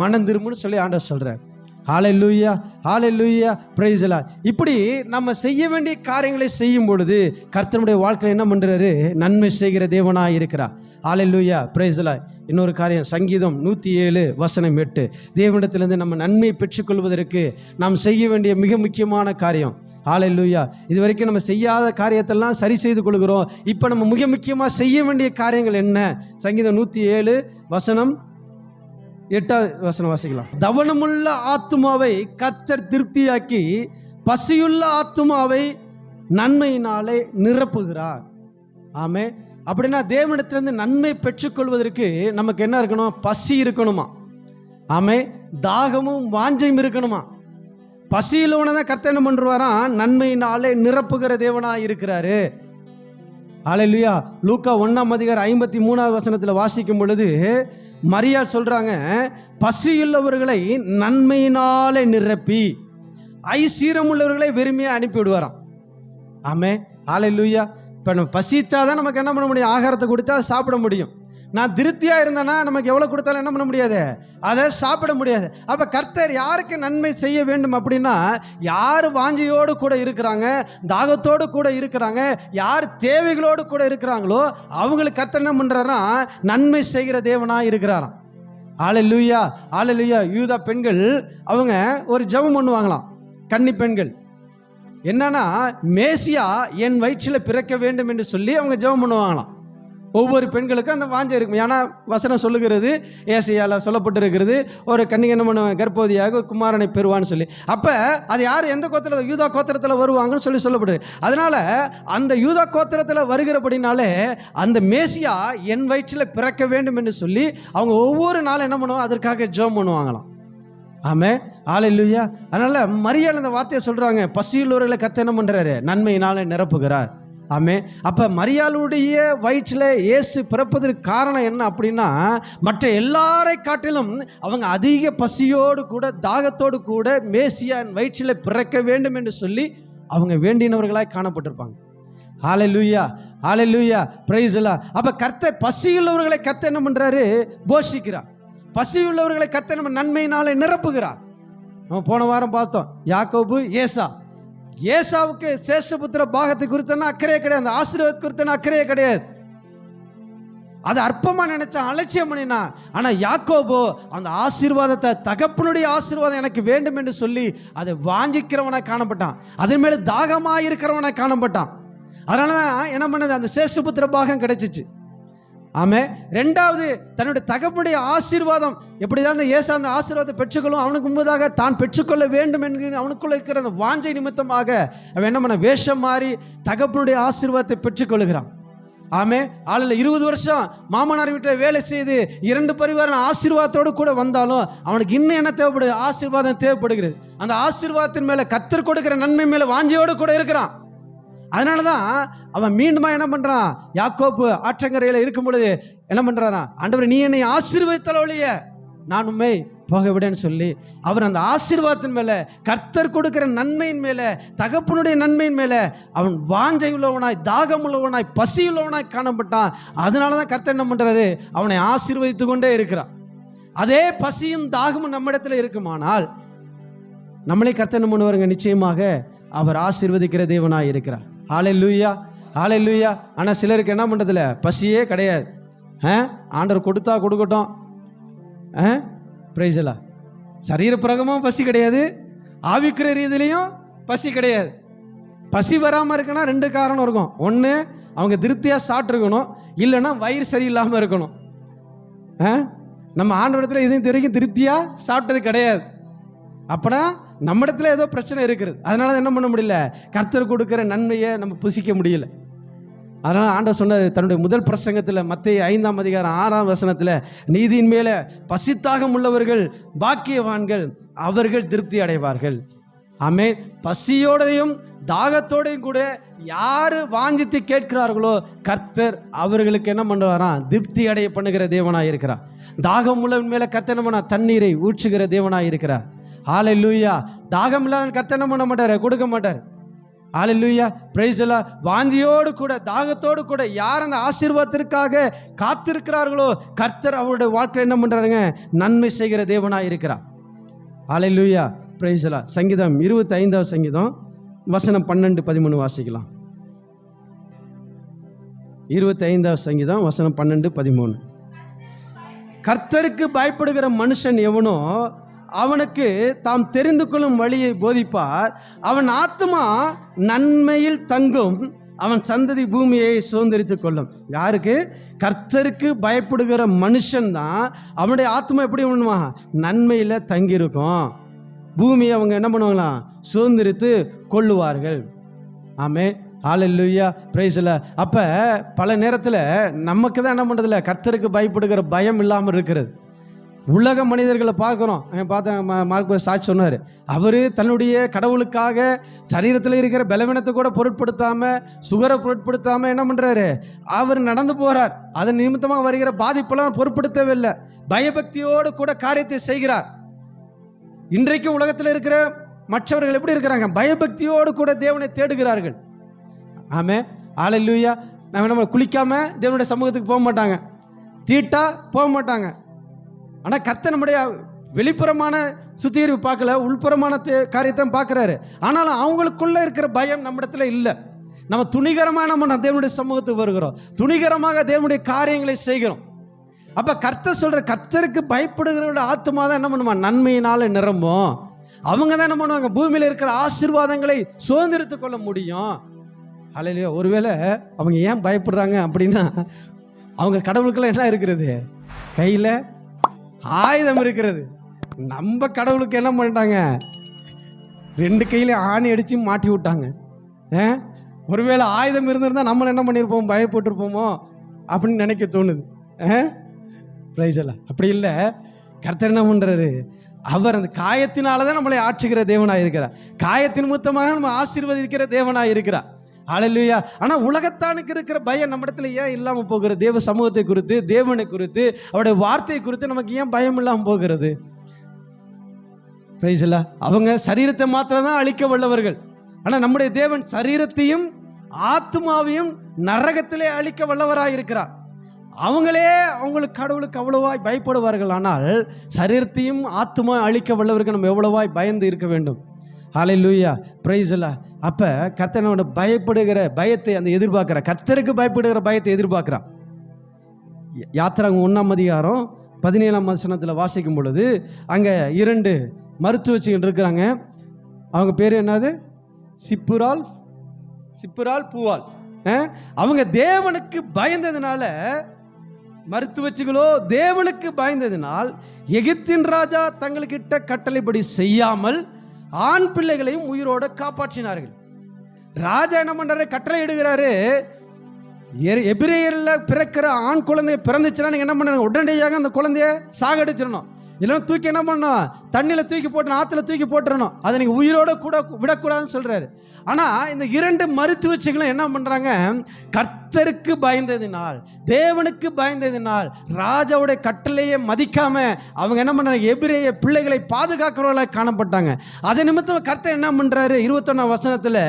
மனம் திரும்புன்னு சொல்லி ஆண்டவர் சொல்றார். ஹல்லேலூயா, ஹல்லேலூயா, பிரைஸ் தி லார்ட். இப்படி நம்ம செய்ய வேண்டிய காரியங்களை செய்யும் பொழுது கர்த்தருடைய வாழ்க்கையில் என்ன பண்றாரு, நன்மை செய்கிற தேவனாய் இருக்கிறார். ஹல்லேலூயா, பிரைஸ் தி லார்ட். இன்னொரு காரியம், சங்கீதம் 107 வசனம் 8, தேவனிடத்திலிருந்து நம்ம நன்மை பெற்றுக்கொள்வதற்கு நாம் செய்ய வேண்டிய மிக முக்கியமான காரியம். ஹல்லேலூயா. இது வரைக்கும் நம்ம செய்யாத காரியத்தெல்லாம் சரி செய்து கொள்கிறோம். இப்போ நம்ம மிக முக்கியமாக செய்ய வேண்டிய காரியங்கள் என்ன? சங்கீதம் 107 வசனம் 8வது வசனம் வாசிக்கலாம். தவனமுள்ள ஆத்துமாவை கர்த்தர் திருப்தியாக்கி பசியுள்ள ஆத்துமாவை நன்மையினாலே நிரப்புகிறார். ஆமே. அப்படின்னா தேவனிடத்திலிருந்து நன்மை பெற்றுக்கொள்வதற்கு நமக்கு என்ன இருக்கணும், பசி இருக்கணுமா. ஆமே, தாகமும் வாஞ்சையும் இருக்கணுமா. பசியிலவனை தான் கர்த்தர் என்ன பண்ணுவாராம், நன்மையினாலே நிரப்புகிற தேவனாக இருக்கிறாரு. ஹல்லேலூயா. லூக்கா 1:53 வசனத்தில் வாசிக்கும் பொழுது மரியாள் சொல்றாங்க, பசியுள்ளவர்களை நன்மையினாலே நிரப்பி ஐஸ்வர்யம் உள்ளவர்களை வெறுமையா அனுப்பி விடுவாராம். ஆமே, ஹல்லேலூயா. இப்போ நம்ம பசித்தாதான் நமக்கு என்ன பண்ண முடியும், ஆகாரத்தை கொடுத்தா சாப்பிட முடியும். நான் திருப்தியாக இருந்தேன்னா நமக்கு எவ்வளோ கொடுத்தாலும் என்ன பண்ண முடியாது, அதை சாப்பிட முடியாது. அப்போ கர்த்தர் யாருக்கு நன்மை செய்ய வேண்டும் அப்படின்னா, யார் வாஞ்சையோடு கூட இருக்கிறாங்க, தாகத்தோடு கூட இருக்கிறாங்க, யார் தேவைகளோடு கூட இருக்கிறாங்களோ அவங்களுக்கு கர்த்தர் என்ன பண்ணுறாருன்னா நன்மை செய்கிற தேவனாக இருக்கிறாராம். ஹல்லேலூயா, ஹல்லேலூயா. யூதா பெண்கள் அவங்க ஒரு ஜெபம் பண்ணுவாங்களாம், கன்னி பெண்கள். என்னன்னா, மேசியா என் வயிற்றில் பிறக்க வேண்டும் என்று சொல்லி அவங்க ஜெபம் பண்ணுவாங்களாம். ஒவ்வொரு பெண்களுக்கும் அந்த வாஞ்சை இருக்கும். ஏன்னா வசனம் சொல்லுகிறது, ஏசாயால சொல்லப்பட்டிருக்கிறது, ஒரு கன்னிகை என்ன பண்ணுவாங்க, கர்ப்பவதியாக குமாரனை பெறுவான்னு சொல்லி. அப்போ அது யார், எந்த கோத்திரத்தில், யூதா கோத்திரத்தில் வருவாங்கன்னு சொல்லி சொல்லப்படுது. அதனால் அந்த யூதா கோத்திரத்தில் வருகிறபடினாலே அந்த மேசியா என் வயிற்றில் பிறக்க வேண்டும் என்று சொல்லி அவங்க ஒவ்வொரு நாளும் என்ன பண்ணுவாங்க, அதற்காக ஜெபம் பண்ணுவாங்களாம். ஆமே, ஹல்லேலூயா. அதனால் மரியாள் அந்த வார்த்தையை சொல்கிறாங்க, பசியுள்ளவர்களை கர்த்தர் என்ன பண்ணுறாரு, நன்மையினாலே நிரப்புகிறார். ஆமே. அப்போ மரியாளுடைய வயிற்றில் இயேசு பிறப்பதற்கு காரணம் என்ன அப்படின்னா, மற்ற எல்லாரை காட்டிலும் அவங்க அதிக பசியோடு கூட தாகத்தோடு கூட மேசியா வயிற்றில் பிறக்க வேண்டும் என்று சொல்லி அவங்க வேண்டினவர்களாய் காணப்பட்டிருப்பாங்க. ஹல்லேலூயா, ஹல்லேலூயா, பிரைஸ் தி லார்ட். அப்போ கர்த்தர் பசியுள்ளவர்களை கர்த்தர் என்ன பண்ணுறாரு, போஷிக்கிறார். பசியுள்ளவர்களை கர்த்தர் நம்ம நன்மையினாலே நிரப்புகிறார். நம்ம போன வாரம் பார்த்தோம், யாக்கோபு ஏசா. ஏசாவுக்கு சேஷ்டபுத்திர பாகத்தை குறித்தனா அக்கறையே கிடையாது, அந்த ஆசீர்வாதத்தை குறித்தனா அக்கறையே கிடையாது. அதை அற்பமாக நினைச்சான், அலட்சியம் பண்ணினா. ஆனால் யாக்கோபோ அந்த ஆசீர்வாதத்தை, தகப்பனுடைய ஆசீர்வாதம் எனக்கு வேண்டும் என்று சொல்லி அதை வாஞ்சிக்கிறவனாக காணப்பட்டான், அதன் மேலே தாகமாக இருக்கிறவனாக காணப்பட்டான். அதனால தான் என்ன பண்ணது, அந்த சேஷ்டபுத்திர பாகம் கிடைச்சிச்சு. ஆமே. ரெண்டாவது, தன்னுடைய தகப்பனுடைய ஆசீர்வாதம் எப்படிதான் அந்த ஏசா அந்த ஆசீர்வாதத்தை பெற்றுக்கொள்ளும் அவனுக்கு முன்பதாக தான் பெற்றுக்கொள்ள வேண்டும் என்கிற அவனுக்குள்ள இருக்கிற அந்த வாஞ்சை நிமித்தமாக அவன் என்ன பண்ண, வேஷம் மாறி தகப்பனுடைய ஆசீர்வாதத்தை பெற்றுக்கொள்கிறான். ஆமே. ஆளில் 20 வருஷம் மாமனார் வீட்டில் வேலை செய்து 2 பரிவாரம் ஆசீர்வாதத்தோடு கூட வந்தாலும் அவனுக்கு இன்னும் என்ன தேவைப்படுது, ஆசீர்வாதம் தேவைப்படுகிறது. அந்த ஆசீர்வாதத்தின் மேலே கர்த்தர் கொடுக்கிற நன்மை மேலே வாஞ்சையோடு கூட இருக்கிறான். அதனால தான் அவன் மீண்டுமா என்ன பண்ணுறான், யாக்கோப்பு ஆற்றங்கரையில் இருக்கும் பொழுது என்ன பண்ணுறானா, ஆண்டவரே நீ என்னை ஆசீர்வதித்தலொழிய நான் உண்மை போக விடன்னு சொல்லி அவர் அந்த ஆசீர்வாதத்தின் மேலே, கர்த்தர் கொடுக்கிற நன்மையின் மேலே, தகப்பனுடைய நன்மையின் மேலே அவன் வாஞ்சை உள்ளவனாய், தாகம் உள்ளவனாய், பசி உள்ளவனாய் காணப்பட்டான். அதனால தான் கர்த்தர் என்ன பண்ணுறாரு, அவனை ஆசீர்வதித்து கொண்டே இருக்கிறான். அதே பசியும் தாகமும் நம்மிடத்தில் இருக்குமானால் நம்மளே கர்த்தர் என்ன பண்ணுவாருங்க, நிச்சயமாக அவர் ஆசீர்வதிக்கிற தேவனாய் இருக்கிறார். ஹல்லேலூயா, ஹல்லேலூயா. ஆனால் சிலருக்கு என்ன பண்ணுறதில்ல, பசியே கிடையாது. ஆண்டவர் கொடுத்தா கொடுக்கட்டும், பிரைஸ் எல்லாம் சரீர பிரகமும் பசி கிடையாது, ஆவிக்கிற ரீதியிலையும் பசி கிடையாது. பசி வராமல் இருக்குன்னா 2 காரணம் இருக்கும். ஒன்று, அவங்க திருப்தியாக சாப்பிட்ருக்கணும், இல்லைன்னா வயிறு சரியில்லாமல் இருக்கணும். நம்ம ஆண்டவரத்தில் இதையும் தெரியும் திருப்தியாக சாப்பிட்டது கிடையாது. அப்போனா நம்ம இடத்துல ஏதோ பிரச்சனை இருக்கிறது. அதனால என்ன பண்ண முடியல, கர்த்தர் கொடுக்குற நன்மையை நம்ம புசிக்க முடியல. அதனால் ஆண்டவர் சொன்னது தன்னுடைய முதல் பிரசங்கத்தில் மத்தேயு 5ஆம் அதிகாரம் 6ஆம் வசனத்தில், நீதியின் மேலே பசித்தாகம் உள்ளவர்கள் பாக்கியவான்கள், அவர்கள் திருப்தி அடைவார்கள். ஆமே. பசியோடையும் தாகத்தோடையும் கூட யார் வாஞ்சித்து கேட்கிறார்களோ கர்த்தர் அவர்களுக்கு என்ன பண்ணுவாராம், திருப்தி அடைய பண்ணுகிற தேவனாக இருக்கிறார். தாகம் உள்ளவன் மேலே கர்த்தர் என்ன பண்ண, தண்ணீரை ஊற்றுகிற தேவனாக இருக்கிறார். ஹல்லேலூயா. தாகம் இல்லாத கர்த்தர் என்ன பண்ண மாட்டார், கொடுக்க மாட்டார். ஹல்லேலூயா, பிரைஸ் எல்லாம். வாஞ்சியோடு கூட தாகத்தோடு கூட யார் அந்த ஆசீர்வாதத்திற்காக காத்திருக்கிறார்களோ கர்த்தர் அவருடைய வாழ்க்கையில் என்ன பண்ணுறாருங்க, நன்மை செய்கிற தேவனாக இருக்கிறார். ஹல்லேலூயா, பிரைஸ் எல்லாம். சங்கீதம் 25ஆம் சங்கீதம் வசனம் 12-13 வாசிக்கலாம். 25ஆம் சங்கீதம் வசனம் 12-13. கர்த்தருக்கு பயப்படுகிற மனுஷன் எவனோ அவனுக்கு தாம் தெரிந்து கொள்ளும் வழியை போதிப்பார். அவன் ஆத்மா நன்மையில் தங்கும், அவன் சந்ததி பூமியை சுதந்திரித்துக் கொள்ளும். யாருக்கு? கர்த்தருக்கு பயப்படுகிற மனுஷன் தான் அவனுடைய ஆத்மா எப்படி பண்ணுமா, நன்மையில் தங்கியிருக்கும். பூமியை அவங்க என்ன பண்ணுவாங்களாம், சுதந்திரித்து கொள்ளுவார்கள். ஆமே. ஹல்லேலூயா, பிரைஸ் எல்லாம். அப்போ பல நேரத்தில் நமக்கு தான் என்ன பண்ணுறதில்ல, கர்த்தருக்கு பயப்படுகிற பயம் இல்லாமல் இருக்கிறது. உலக மனிதர்களை பார்க்குறோம். பார்த்தேன், மார்க் சாட்சி சொன்னார். அவர் தன்னுடைய கடவுளுக்காக சரீரத்தில் இருக்கிற பலவீனத்தை கூட பொருட்படுத்தாமல், சுகரை பொருட்படுத்தாமல் என்ன பண்ணுறாரு, அவர் நடந்து போகிறார். அதன் நிமித்தமாக வருகிற பாதிப்பெல்லாம் பொருட்படுத்தவே இல்லை. பயபக்தியோடு கூட காரியத்தை செய்கிறார். இன்றைக்கும் உலகத்தில் இருக்கிற மற்றவர்கள் எப்படி இருக்கிறாங்க, பயபக்தியோடு கூட தேவனை தேடுகிறார்கள். ஆமே. ஹல்லேலூயா. நம்ம குளிக்காமல் தேவனுடைய சமூகத்துக்கு போக மாட்டாங்க, தீட்டா போக மாட்டாங்க. ஆனால் கர்த்தர் நம்முடைய வெளிப்புறமான சுத்திகரிப்பு பார்க்கல, உள்புறமான காரியத்தை பார்க்குறாரு. ஆனாலும் அவங்களுக்குள்ள இருக்கிற பயம் நம்ம இடத்துல இல்லை. நம்ம துணிகரமாக நம்ம தேவனுடைய சமூகத்துக்கு வருகிறோம், துணிகரமாக தேவனுடைய காரியங்களை செய்கிறோம். அப்போ கர்த்தர் சொல்கிற, கர்த்தருக்கு பயப்படுகிறவங்களோட ஆத்மா தான் என்ன பண்ணுமா, நன்மையினால் நிரம்பும். அவங்க தான் என்ன பண்ணுவாங்க, பூமியில் இருக்கிற ஆசீர்வாதங்களை சுதந்திரித்து கொள்ள முடியும். ஹல்லேலூயா. ஒருவேளை அவங்க ஏன் பயப்படுறாங்க அப்படின்னா, அவங்க கடவுளுக்கெல்லாம் என்ன இருக்கிறது, கையில் ஆயுதம் இருக்கிறது. நம்ம கடவுளுக்கு என்ன பண்ணிட்டாங்க, 2 கையில ஆணி அடித்து மாட்டி விட்டாங்க. ஒருவேளை ஆயுதம் இருந்திருந்தால் நம்மளை என்ன பண்ணியிருப்போம், பயப்பட்டிருப்போமோ அப்படின்னு நினைக்க தோணுது. பிரைஸ் எல்லாம். அப்படி இல்லை. கர்த்தர் என்ன பண்ணுறாரு, அவர் அந்த காயத்தினால தான் நம்மளை ஆற்றுகிற தேவனாக இருக்கிறார். காயத்தின் மூத்தமாக நம்ம ஆசீர்வதிக்கிற தேவனாக இருக்கிறார். ஹல்லேலூயா. ஆனால் உலகத்தானுக்கு இருக்கிற பயம் நம்ம இடத்துல ஏன் இல்லாமல் போகிறது, தேவ சமூகத்தை குறித்து, தேவனை குறித்து, அவருடைய வார்த்தையை குறித்து நமக்கு ஏன் பயம் இல்லாமல் போகிறது? பிரைஸ் எல்லாம். அவங்க சரீரத்தை மாத்திரம் தான் அழிக்க வல்லவர்கள். ஆனால் நம்முடைய தேவன் சரீரத்தையும் ஆத்மாவையும் நரகத்திலே அழிக்க வல்லவராக இருக்கிறார். அவங்களே அவங்களுக்கு கடவுளுக்கு அவ்வளவாய் பயப்படுவார்கள். ஆனால் சரீரத்தையும் ஆத்மா அழிக்க வல்லவர்கள் நம்ம எவ்வளவாய் பயந்து இருக்க வேண்டும். ஹல்லேலூயா, பிரைஸ் எல்லாம். அப்போ கர்த்தனோட பயப்படுகிற பயத்தை அந்த எதிர்பார்க்குறா, கர்த்தருக்கு பயப்படுகிற பயத்தை எதிர்பார்க்குறா. யாத்திராகமம் 1ஆம் அதிகாரம் 17ஆம் வசனத்தில் வாசிக்கும் பொழுது அங்கே 2 மருத்துவச்சிகள் இருக்கிறாங்க. அவங்க பேர் என்னது, சிப்புரால் பூவால். அவங்க தேவனுக்கு பயந்ததுனால மருத்துவச்சிகளோ தேவனுக்கு பயந்ததினால் எகிப்தின் ராஜா தங்களுக்கிட்ட கட்டளைப்படி செய்யாமல் ஆண் பிள்ளைகளையும் உயிரோட காப்பாற்றினார்கள். ராஜா என்ன பண்றாரு? கட்டளை இடுகிறாரு, எபிரேயர்ல பிறக்கிற ஆண் குழந்தை பிறந்துச்சுன்னா நீங்க என்ன பண்ணுங்க, உடனடியாக அந்த குழந்தைய சாகடிச்சிடணும். இல்லைன்னா தூக்கி என்ன பண்ணணும், தண்ணியில் தூக்கி போட்டு ஆற்றுல தூக்கி போட்டுறணும். அதை நீங்கள் உயிரோட கூட விடக்கூடாதுன்னு சொல்கிறாரு. ஆனால் இந்த 2 மருத்துவச்சிகளும் என்ன பண்ணுறாங்க? கர்த்தருக்கு பயந்ததினால், தேவனுக்கு பயந்ததினால், ராஜாவுடைய கட்டளையை மதிக்காம அவங்க என்ன பண்ணுறாங்க? எபிரேய பிள்ளைகளை பாதுகாக்கிறவர்களாக காணப்பட்டாங்க. அதை நிமித்தம் கர்த்தர் என்ன பண்ணுறாரு? 21ஆம் வசனத்தில்,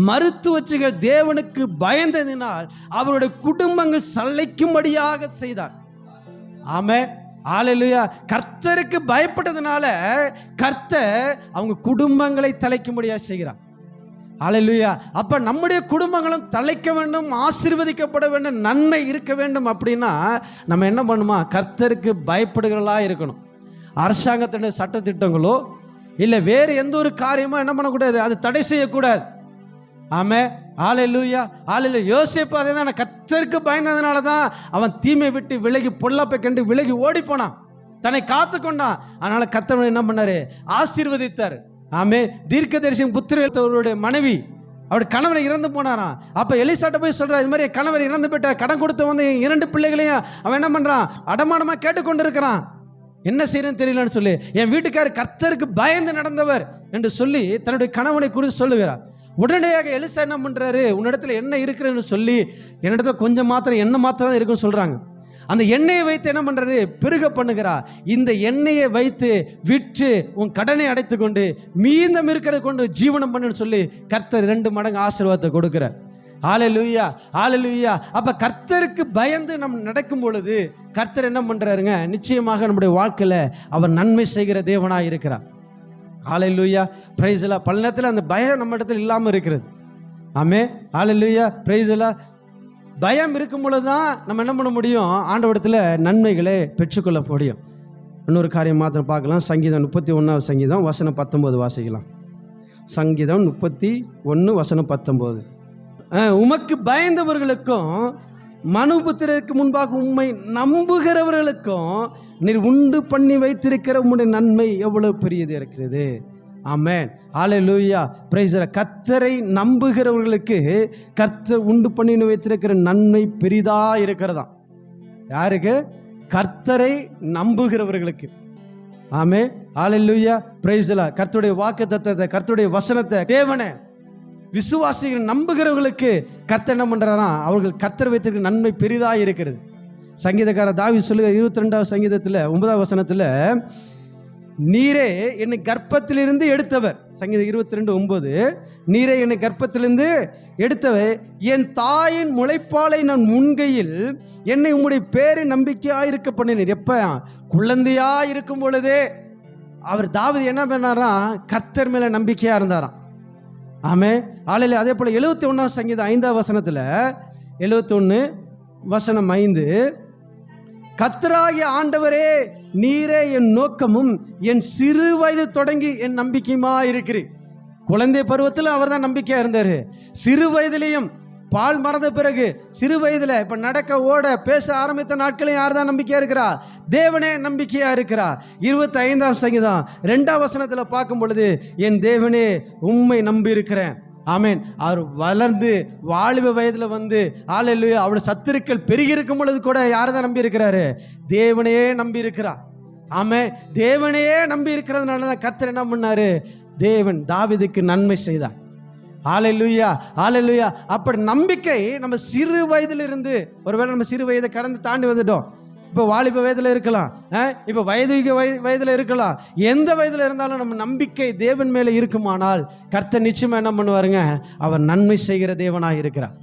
மருத்துவச்சிகள் தேவனுக்கு பயந்ததினால் அவருடைய குடும்பங்கள் சளைக்கும்படியாக செய்தார். ஆமென். ஹல்லேலூயா. கர்த்தருக்கு பயப்பட்டதுனால கர்த்தர் அவங்க குடும்பங்களை தலைக்கும்படியாக செய்கிறார். ஹல்லேலூயா. அப்ப நம்முடைய குடும்பங்களும் தலைக்க வேண்டும், ஆசீர்வதிக்கப்பட வேண்டும், நன்மை இருக்க வேண்டும். அப்படின்னா நம்ம என்ன பண்ணுமா? கர்த்தருக்கு பயப்படுகிறவர்களா இருக்கணும். அரசாங்கத்தினுடைய சட்டத்திட்டங்களோ இல்லை வேறு எந்த ஒரு காரியமோ என்ன பண்ணக்கூடாது, அது தடை செய்யக்கூடாது. ஆமே. ஹல்லேலூயா. ஹல்லேலூயா. யோசேப்பு அதே தான், கர்த்தருக்கு பயந்ததுனால தான் அவன் தீமை விட்டு விலகி, பொல்லாப்பை கண்டு விலகி ஓடி போனான், தன்னை காத்து கொண்டான். அதனால கர்த்தர் என்ன பண்ணாரு? ஆசீர்வதித்தார். ஆமே. தீர்க்கதரிசி புத்திரருடைய மனைவி, அவருடைய கணவரை இறந்து போனாராம். அப்ப எலிசாட்ட போய் சொல்றா, இது மாதிரி கணவர் இறந்து போயிட்ட, கடன் கொடுத்து வந்து 2 பிள்ளைகளையும் அவன் என்ன பண்றான்? அடமானமா கேட்டுக்கொண்டு இருக்கிறான். என்ன செய்யறதுன்னு தெரியலன்னு சொல்லி, என் வீட்டுக்காரர் கர்த்தருக்கு பயந்து நடந்தவர் என்று சொல்லி தன்னுடைய கணவனை குறித்து சொல்லுகிறார். உடனடியாக எலிசா என்ன பண்றாரு? உன்னிடத்துல என்ன இருக்குன்னு சொல்லி, என்னிடத்துல கொஞ்சம் மாத்திரம் எண்ணெய் மாத்திரம் தான் இருக்குன்னு சொல்றாங்க. அந்த எண்ணெயை வைத்து என்ன பண்றாரு? பெருக பண்ணுகிறா. இந்த எண்ணெயை வைத்து விற்று உன் கடனை அடைத்து கொண்டு மீதம் இருக்கிறத கொண்டு ஜீவனம் பண்ணுன்னு சொல்லி கர்த்தர் 2 மடங்கு ஆசீர்வாதத்தை கொடுக்கிறார். ஹல்லேலூயா. ஹல்லேலூயா. அப்ப கர்த்தருக்கு பயந்து நம்ம நடக்கும் பொழுது கர்த்தர் என்ன பண்றாருங்க? நிச்சயமாக நம்முடைய வாழ்க்கையில அவர் நன்மை செய்கிற தேவனாக இருக்கிறார். ஹல்லேலூயா. பிரைஸ் எல்லாம் பல நேரத்தில் அந்த பயம் நம்ம இடத்துல இல்லாமல் இருக்கிறது. ஆமே. ஹல்லேலூயா. பிரைஸ் எல்லாம் பயம் இருக்கும் பொழுது தான் நம்ம என்ன பண்ண முடியும்? ஆண்டவரிடத்தில் நன்மைகளை பெற்றுக்கொள்ள முடியும். இன்னொரு காரியம் மாத்திரம் பார்க்கலாம். சங்கீதம் 31ஆம் சங்கீதம் வசனம் 19 வாசிக்கலாம். சங்கீதம் 31 வசனம் 19. உமக்கு பயந்தவர்களுக்கும் மனுபுத்திரருக்கு முன்பாக உம்மை நம்புகிறவர்களுக்கும் நீர் உண்டு பண்ணி வைத்திருக்கிற உம்முடைய நன்மை எவ்வளவு பெரியது இருக்கிறது. ஆமென். ஹல்லேலூயா. Praise the lord. கர்த்தரை நம்புகிறவர்களுக்கு கர்த்தர் உண்டு பண்ணி வைத்திருக்கிற நன்மை பெரிதா இருக்கிறதா. யாருக்கு? கர்த்தரை நம்புகிறவர்களுக்கு. ஆமென். ஹல்லேலூயா. Praise the Lord. கர்த்தருடைய வாக்குத்தத்தத்தை, கர்த்தருடைய வசனத்தை, தேவனை விசுவாசிகள் நம்புகிறவர்களுக்கு கர்த்தர் என்ன பண்றாரா? அவர்கள் கர்த்தர் வைத்திருக்கிற நன்மை பெரிதா இருக்கிறது. சங்கீதக்காரர் தாவீது சொல்லுகிற 22ஆம் சங்கீதத்தில் 9ஆம் வசனத்தில், நீரே என்னை கர்ப்பத்திலிருந்து எடுத்தவர். சங்கீதம் 22:9. நீரே என்னை கர்ப்பத்திலிருந்து எடுத்தவர், என் தாயின் முளைப்பாலை நான் முன்கையில் என்னை உம்முடைய பேரை நம்பிக்கையாயிருக்க பண்ணினீர். எப்ப? குழந்தையா இருக்கும் பொழுதே அவர் தாவீது என்ன பண்ணாரா? கர்த்தர் மேல நம்பிக்கையா இருந்தாராம். ஆமே. ஆலையில அதே போல 71ஆம் சங்கீதம் 5ஆம் வசனத்தில் 71 வசனம் 5, கர்த்தராகிய ஆண்டவரே நீரே என் நோக்கமும் என் சிறு வயது தொடங்கி என் நம்பிக்கையுமா இருக்கிறீர். குழந்தை பருவத்தில் அவர் தான் நம்பிக்கையா இருந்தாரு. சிறு வயதிலையும் பால் மறந்த பிறகு சிறு வயதுல இப்ப நடக்க ஓட பேச ஆரம்பித்த நாட்களையும் யார் தான் நம்பிக்கையா இருக்கிறா? தேவனே நம்பிக்கையா இருக்கிறா. 25ஆம் சங்கீதம் 2ஆம் வசனத்துல பார்க்கும் பொழுது, என் தேவனே உம்மை நம்பி இருக்கிறேன். ஆமேன். அவர் வளர்ந்து வாலிப வயதுல வந்து ஹல்லேலூயா அவருடைய சத்துருக்கள் பெருகி இருக்கும் பொழுது கூட யாரை தான் நம்பி இருக்கிறாரு? தேவனையே நம்பி இருக்கிறார். ஆமென். தேவனையே நம்பி இருக்கிறதுனால தான் கர்த்தர் என்ன பண்ணாரு? தேவன் தாவீதுக்கு நன்மை செய்தார். ஹல்லேலூயா. ஹல்லேலூயா. அப்படி நம்பிக்கை நம்ம சிறு வயதிலிருந்து, ஒருவேளை நம்ம சிறு வயதை கடந்து தாண்டி வந்துட்டோம், இப்போ வாலிப வயதில் இருக்கலாம், இப்போ வயதுக வயதில் இருக்கலாம், எந்த வயதில் இருந்தாலும் நம்ம நம்பிக்கை தேவன் மேலே இருக்குமானால் கர்த்தர் நிச்சயமாக என்ன பண்ணுவாருங்க? அவர் நன்மை செய்கிற தேவனாக இருக்கிறார்.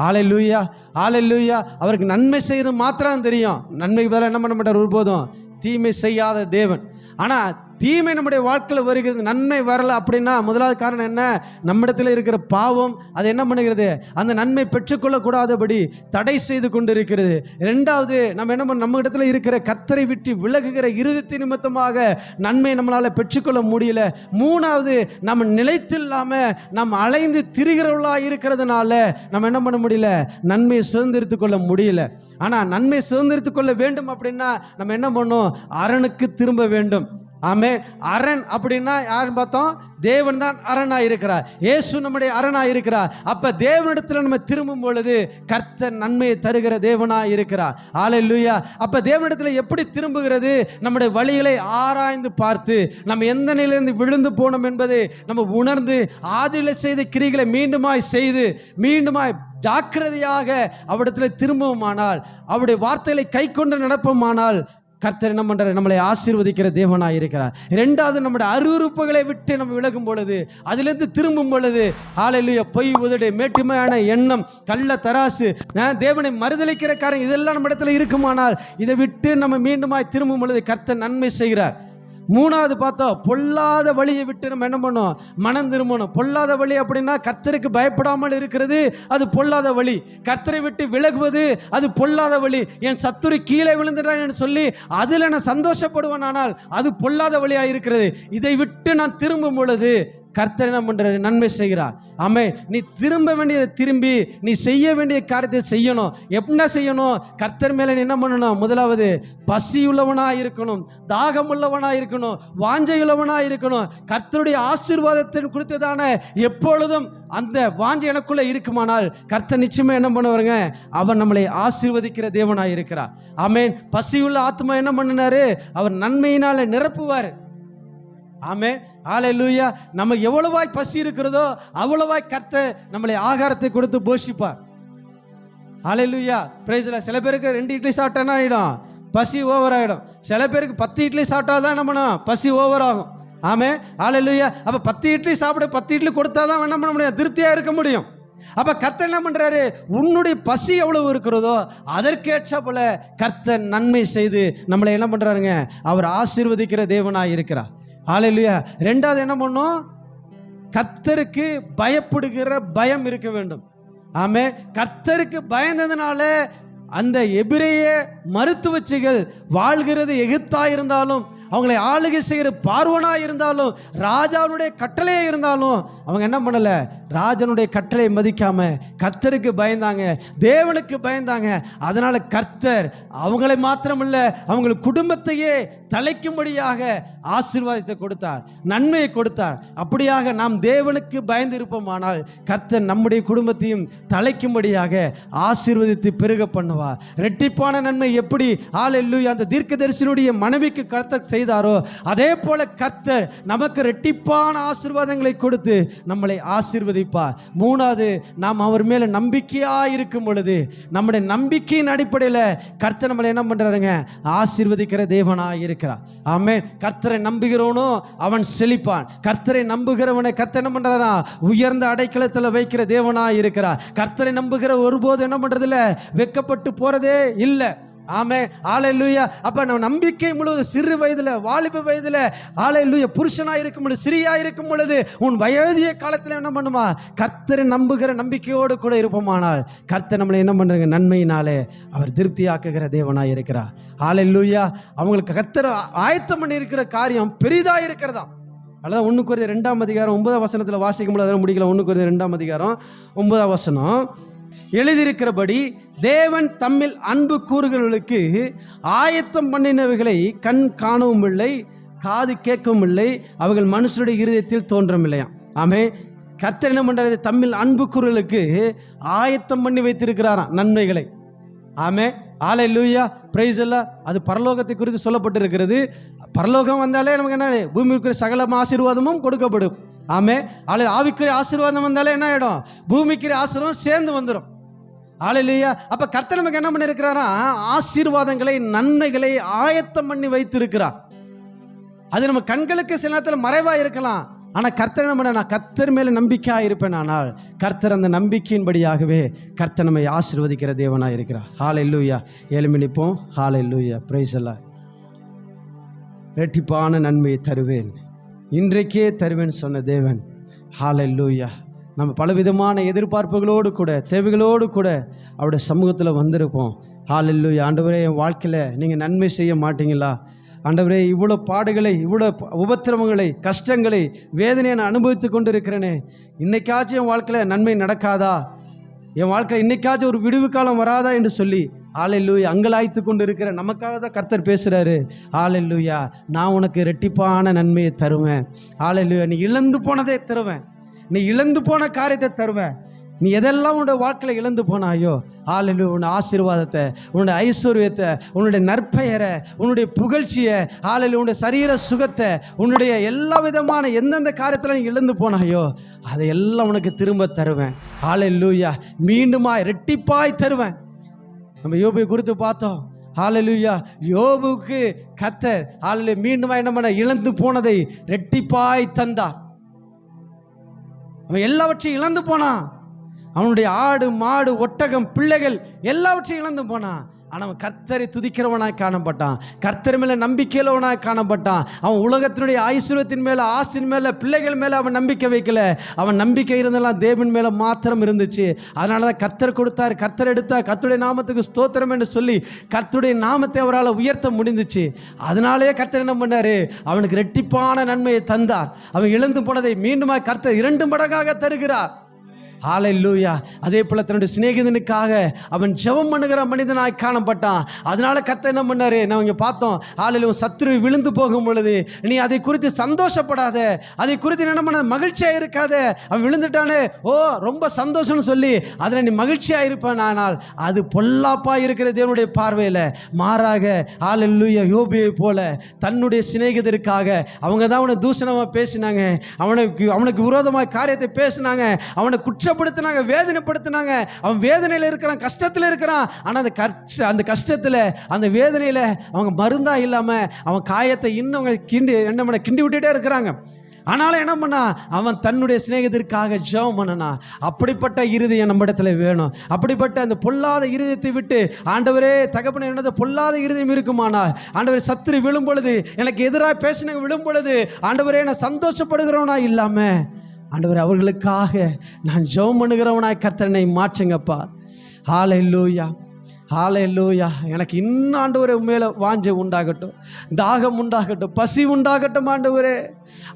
ஹல்லேலூயா. ஹல்லேலூயா. அவருக்கு நன்மை செய்கிறது மாத்திரம் தெரியும். நன்மை பதிலாக என்ன பண்ண மாட்டார் ஒருபோதும்? தீமை செய்யாத தேவன். ஆனால் தீமை நம்முடைய வாழ்க்கையில் வருகிறது, நன்மை வரல அப்படின்னா முதலாவது காரணம் என்ன? நம்மிடத்தில் இருக்கிற பாவம் அது என்ன பண்ணுகிறது? அந்த நன்மை பெற்றுக்கொள்ளக்கூடாதபடி தடை செய்து கொண்டு இருக்கிறது. ரெண்டாவது, நம்ம என்ன பண்ண, நம்ம இடத்துல இருக்கிற கர்த்தரை விட்டு விலகுகிற இருதயத்தின் நிமித்தமாக நன்மை நம்மளால் பெற்றுக்கொள்ள முடியல. மூணாவது, நம்ம நிலைத்தில்லாம நம்ம அலைந்து திரிகிறவர்களா இருக்கிறதுனால நம்ம என்ன பண்ண முடியல? நன்மையை சுதந்திரித்துக் கொள்ள முடியல. ஆனால் நன்மை சுதந்திரித்துக் கொள்ள வேண்டும் அப்படின்னா நம்ம என்ன பண்ணணும்? அரணுக்கு திரும்ப வேண்டும். ஆமென். அரண் அப்படின்னா யாருன்னு பார்த்தோம்? தேவன் தான் அரணாக இருக்கிறார். இயேசு நம்முடைய அரணாக இருக்கிறார். அப்போ தேவனிடத்தில் நம்ம திரும்பும் பொழுது கர்த்தர் நன்மையை தருகிற தேவனாக இருக்கிறார். ஹல்லேலூயா. அப்போ தேவனிடத்தில் எப்படி திரும்புகிறது? நம்முடைய வழிகளை ஆராய்ந்து பார்த்து நம்ம எந்த நிலையிலிருந்து விழுந்து போனோம் என்பதை நம்ம உணர்ந்து ஆதியில் செய்த கிரிகளை மீண்டுமாய் செய்து மீண்டுமாய் ஜாக்கிரதையாக அவரிடத்தில் திரும்புவோமானால், அவருடைய வார்த்தைகளை கை கொண்டு நடப்போமானால் கர்த்தர் என்ன பண்றார்? நம்மளை ஆசீர்வதிக்கிற தேவனாக இருக்கிறார். இரண்டாவது, நம்முடைய அருவருப்புகளை விட்டு நம்ம விலகும் பொழுது, அதிலிருந்து திரும்பும் பொழுது, ஹல்லேலூயா, பொய் உதடு, மேட்டுமையான எண்ணம், கள்ள தராசு, தேவனை மறுதலிக்கிற காரியம், இதெல்லாம் நம்ம இடத்துல இருக்குமானால் இதை விட்டு நம்ம மீண்டுமாய் திரும்பும் பொழுது கர்த்தர் நன்மை செய்கிறார். மூணாவது பார்த்தோம், பொல்லாத வழியை விட்டு நம்ம என்ன பண்ணோம்? மனம் திரும்பணும். பொல்லாத வழி அப்படின்னா கர்த்தருக்கு பயப்படாமல் இருக்கிறது, அது பொல்லாத வழி. கர்த்தரை விட்டு விலகுவது அது பொல்லாத வழி. என் சத்துரு கீழே விழுந்துட்டான்னு சொல்லி அதில் நான் சந்தோஷப்படுவேன், ஆனால் அது பொல்லாத வழியாக இருக்கிறது. இதை விட்டு நான் திரும்பும் பொழுது கர்த்தர் என்ன பண்றாரு? நன்மை செய்கிறார். ஆமென். நீ திரும்ப வேண்டியதை திரும்பி நீ செய்ய வேண்டிய காரியத்தை செய்யணும். என்ன செய்யணும்? கர்த்தர் மேலே நீ என்ன பண்ணணும்? முதலாவது, பசியுள்ளவனாக இருக்கணும், தாகம் உள்ளவனாக இருக்கணும், வாஞ்சையுள்ளவனாக இருக்கணும். கர்த்தருடைய ஆசீர்வாதத்தின் குறித்ததான எப்பொழுதும் அந்த வாஞ்சை எனக்குள்ள இருக்குமானால் கர்த்தர் நிச்சயமா என்ன பண்ணுவாருங்க? அவர் நம்மளை ஆசீர்வதிக்கிற தேவனாக இருக்கிறார். ஆமென். பசியுள்ள ஆத்மா என்ன பண்ணினாரு? அவர் நன்மையினால நிரப்புவார். ஆமென். ஹல்லேலூயா. நம்ம எவ்வளவாய் பசி இருக்கிறதோ அவ்வளவாய் கர்த்தர் நம்மளை ஆகாரத்தை கொடுத்து போஷிப்பார். ஹல்லேலூயா. Praise the Lord. சில பேருக்கு 2 இட்லி சாப்பிட்டா ஆகிடும், பசி ஓவர் ஆகிடும். சில பேருக்கு 10 இட்லி சாப்பிட்டா தான் என்ன பண்ணும்? பசி ஓவர் ஆகும். ஆமென். ஹல்லேலூயா. அப்போ 10 இட்லி சாப்பிட 10 இட்லி கொடுத்தா தான் என்ன பண்ண முடியும்? திருப்தியாக இருக்க முடியும். அப்போ கர்த்தர் என்ன பண்ணுறாரு? உன்னுடைய பசி எவ்வளவு இருக்கிறதோ அதற்கேற்ற போல கர்த்தர் நன்மை செய்து நம்மளை என்ன பண்ணுறாருங்க? அவர் ஆசீர்வதிக்கிற தேவனாக இருக்கிறார். ஹல்லேலூயா. ரெண்டாவது என்ன பண்ணும்? கர்த்தருக்கு பயப்படுகிற பயம் இருக்க வேண்டும். ஆமென். கர்த்தருக்கு பயந்ததுனால அந்த எபிரேய மருத்துவச்சிகள் வாழ்கிறது எகிப்தா இருந்தாலும், அவங்களை ஆளுகை செய்கிற பார்வோனாக இருந்தாலும், ராஜாவுடைய கட்டளையாக இருந்தாலும் அவங்க என்ன பண்ணல? ராஜனுடைய கட்டளை மதிக்காம கர்த்தருக்கு பயந்தாங்க, தேவனுக்கு பயந்தாங்க. அதனால கர்த்தர் அவங்களை மாத்திரமல்ல அவங்க குடும்பத்தையே தலைக்கும்படியாக ஆசீர்வாதத்தை கொடுத்தார், நன்மையை கொடுத்தார். அப்படியாக நாம் தேவனுக்கு பயந்து இருப்போமானால் கர்த்தர் நம்முடைய குடும்பத்தையும் தலைக்கும்படியாக ஆசீர்வதித்து பெருக பண்ணுவார். இரட்டிப்பான நன்மை எப்படி ஹல்லேலூயா அந்த தீர்க்கதரிசியினுடைய மனைவிக்கு கர்த்தர் செய்தாரோ அதே போல கர்த்தர் நமக்கு இரட்டிப்பான ஆசீர்வாதங்களை கொடுத்து நம்மளை ஆசீர்வதிப்பார். மூணாவது, நாம் அவர் மேல நம்பிக்கையா இருக்கும் பொழுது நம்முடைய நம்பிக்கையின் அடிப்படையில் கர்த்தர் நம்மளை என்ன பண்றாருங்க? ஆசீர்வதிக்கிற தேவனாக இருக்கிறார். ஆமென். கர்த்தரை நம்புகிறவனோ அவன் செழிப்பான். கர்த்தரை நம்புகிறவனை கர்த்தர் என்ன பண்றாரா? உயர்ந்த அடைக்கலத்தில் வைக்கிற தேவனாக இருக்கிறார். கர்த்தரை நம்புகிற ஒருபோது என்ன பண்றதில்ல? வெட்கப்பட்டு போறதே இல்லை. ஆமென். ஹல்லேலூயா. அப்ப நம்ம நம்பிக்கை முழுவதும் சிறு வயதில், வாலிப வயதில், ஹல்லேலூயா, புருஷனாக இருக்கும் பொழுது, ஸ்திரீயா இருக்கும் பொழுது, உன் வயதிய காலத்தில் என்ன பண்ணுமா? கர்த்தரை நம்புகிற நம்பிக்கையோடு கூட இருப்போமானால் கர்த்தர் நம்மளை என்ன பண்றாங்க? நன்மையினாலே அவர் திருப்தியாக்குகிற தேவனாக இருக்கிறார். ஹல்லேலூயா. அவங்களுக்கு கர்த்தர் ஆயத்தம் பண்ணி இருக்கிற காரியம் பெரிதா இருக்கிறதா. அதான் 1 கொரிந்தியர் 2ஆம் அதிகாரம் 9ஆம் வசனத்தில் வாசிக்கும் பொழுது அதெல்லாம் முடிக்கல. 1 கொரிந்தியர் 2ஆம் அதிகாரம் 9ஆம் வசனம், எழுதியிருக்கிறபடி தேவன் தம்மில் அன்பு கூறுகிறவர்களுக்கு ஆயத்தம் பண்ணினவைகளை கண் காணவும் இல்லை, காது கேட்கவும் இல்லை, அவர்கள் மனுஷருடைய இருதயத்தில் தோன்றும் இல்லையா. ஆமென். கர்த்தர் என்ன பண்றாரு? தம்மில் அன்பு கூறுகளுக்கு ஆயத்தம் பண்ணி வைத்திருக்கிறாராம் நன்மைகளை. ஆமென். ஹல்லேலூயா. பிரைஸ் எல்லாம் அது பரலோகத்தை குறித்து சொல்லப்பட்டிருக்கிறது. பரலோகம் வந்தாலே நமக்கு என்ன? பூமியில் இருக்கிற சகல ஆசீர்வாதமும் கொடுக்கப்படும். ஆமென். ஆவிக்குரிய ஆசீர்வாதம் வந்தாலே என்ன ஆகிடும்? பூமிக்குரிய ஆசீர்வாதம் சேர்ந்து வந்துடும். ஹல்லேலூயா. அப்ப கர்த்தர் நமக்கு என்ன பண்ணி இருக்கிறாரா? ஆசீர்வாதங்களை, நன்மைகளை ஆயத்தம் பண்ணி வைத்திருக்கிறார். அது நம்ம கண்களுக்கு சில நேரத்தில் மறைவா இருக்கலாம். ஆனால் கர்த்தர் என்ன பண்ண? நான் கர்த்தர் மேலே நம்பிக்கையாக இருப்பேன். ஆனால் கர்த்தர் அந்த நம்பிக்கையின்படியாகவே கர்த்தர் நம்மை ஆசீர்வதிக்கிற தேவனாக இருக்கிறார். ஹல்லேலூயா. எழும்பி நிற்போம். ஹல்லேலூயா. பிரைஸ் எல்லாம். இரட்டிப்பான நன்மையை தருவேன், இன்றைக்கே தருவேன் சொன்ன தேவன். ஹல்லேலூயா. நம்ம பலவிதமான எதிர்பார்ப்புகளோடு கூட தேவைகளோடு கூட அவருடைய சமூகத்தில் வந்திருப்போம். ஹல்லேலூயா. ஆண்டவரே, என் வாழ்க்கையில் நீங்கள் நன்மை செய்ய மாட்டீங்களா? ஆண்டவரே, இவ்வளோ பாடுகளை, இவ்வளோ உபத்திரவங்களை, கஷ்டங்களை, வேதனையை நான் அனுபவித்து கொண்டு இருக்கிறேனே, இன்னைக்காச்சும் என் வாழ்க்கையில் நன்மை நடக்காதா? என் வாழ்க்கையில் இன்னைக்காச்சும் ஒரு விடுவு காலம் வராதா என்று சொல்லி ஹல்லேலூயா அங்கலாய்த்து கொண்டு இருக்கிற நமக்காக தான் கர்த்தர் பேசுகிறாரு. ஹல்லேலூயா. நான் உனக்கு இரட்டிப்பான நன்மையை தருவேன். ஹல்லேலூயா. நீ இழந்து போனதே தருவேன், நீ இழந்து போன காரியத்தை தருவேன். நீ எதெல்லாம் உன்னோட வாழ்க்கையில் இழந்து போனாயோ, ஹல்லேலூயா, உன்னுடைய ஆசீர்வாதத்தை, உன்னுடைய ஐஸ்வர்யத்தை, உன்னுடைய நற்பெயரை, உன்னுடைய புகழ்ச்சியை, ஹல்லேலூயா, உன்னுடைய சரீர சுகத்தை, உன்னுடைய எல்லா விதமான எந்தெந்த காரியத்தில் நீ இழந்து போனாயோ அதையெல்லாம் உனக்கு திரும்ப தருவேன். ஹல்லேலூயா. மீண்டுமாய் இரட்டிப்பாய் தருவேன். நம்ம யோபை குறித்து பார்த்தோம். ஹல்லேலூயா. யோபுக்கு கர்த்தர் ஹல்லேலூயா மீண்டுமா என்ன பண்ண, இழந்து போனதை இரட்டிப்பாய் தந்தார். அவன் எல்லாவற்றையும் இழந்து போனான். அவனுடைய ஆடு, மாடு, ஒட்டகம், பிள்ளைகள் எல்லாவற்றையும் இழந்து போனான். ஆனால் அவன் கர்த்தரை துதிக்கிறவனாய் காணப்பட்டான், கர்த்தர் மேலே நம்பிக்கையுள்ளவனாய் காணப்பட்டான். அவன் உலகத்தினுடைய ஐஸ்வர்யத்தின் மேலே, ஆசின் மேலே, பிள்ளைகள் மேலே அவன் நம்பிக்கை வைக்கல. அவன் நம்பிக்கை இருந்தெல்லாம் தேவன் மேலே மாத்திரம் இருந்துச்சு. அதனால தான் கர்த்தர் கொடுத்தார், கர்த்தர் எடுத்தார், கர்த்தருடைய நாமத்துக்கு ஸ்தோத்திரம் என்று சொல்லி கர்த்தருடைய நாமத்தை அவரால் உயர்த்த முடிந்துச்சு. அதனாலேயே கர்த்தர் என்ன பண்ணார், அவனுக்கு இரட்டிப்பான நன்மையை தந்தார். அவன் இழந்து போனதை மீண்டும் கர்த்தர் 2 மடங்காக தருகிறார். ஹல்லேலூயா. அதே போல தன்னுடைய சிநேகிதனுக்காக அவன் ஜெபம் பண்ணுகிற மனிதனாய் காணப்பட்டான். அதனால கர்த்தர் என்ன பண்ணாரு, நான் இங்கே பார்த்தோம். ஹல்லேலூயா. சத்துரு விழுந்து போகும் பொழுது நீ அதை குறித்து சந்தோஷப்படாத, அதை குறித்து என்ன பண்ண மகிழ்ச்சியாக இருக்காத. அவன் விழுந்துட்டானே, ஓ ரொம்ப சந்தோஷம்னு சொல்லி அதில் நீ மகிழ்ச்சியாக இருப்பான். ஆனால் அது பொல்லாப்பாக இருக்கிற தேவனுடைய பார்வையில். மாறாக ஹல்லேலூயா யோபுவை போல தன்னுடைய சிநேகிதருக்காக அவங்க தான் அவனை தூஷணமாக பேசினாங்க, அவனுக்கு விரோதமாக காரியத்தை பேசினாங்க, அவனை குற்றப்படுத்தினாங்க, வேதனைப்படுத்தினாங்க. அவன் வேதனையில் இருக்கிறான், கஷ்டத்தில் இருக்கிறான். ஆனால் அந்த கஷ்டத்தில், அந்த வேதனையில் அவங்க மருந்தா இல்லாமல் அவன் காயத்தை இன்னும் கிண்டி விட்டுட்டே இருக்கிறாங்க. ஆனாலும் என்ன பண்ணா, அவன் தன்னுடைய சிநேகிதருக்காக ஜெபம் பண்ணனா. அப்படிப்பட்ட இருதயம் நம்ம இடத்துல வேணும். அப்படிப்பட்ட அந்த பொல்லாத இருதயத்தை விட்டு, ஆண்டவரே தகப்பனே, என்னது பொல்லாத இருதயம் இருக்குமானால், ஆண்டவரே சத்துரு விழும் பொழுது, எனக்கு எதிராக பேசினவங்க விழும் பொழுது, ஆண்டவரே நான் சந்தோஷப்படுகிறவனா இல்லாமல், ஆண்டவரே அவர்களுக்காக நான் ஜெபம் பண்ணுகிறவனாய் கர்த்தனை மாற்றுங்கப்பா. ஹல்லேலூயா. ஹல்லேலூயா. எனக்கு இன்னும் ஆண்டவரே உண்மையில வாஞ்சை உண்டாகட்டும், தாகம் உண்டாகட்டும், பசி உண்டாகட்டும். ஆண்டவரே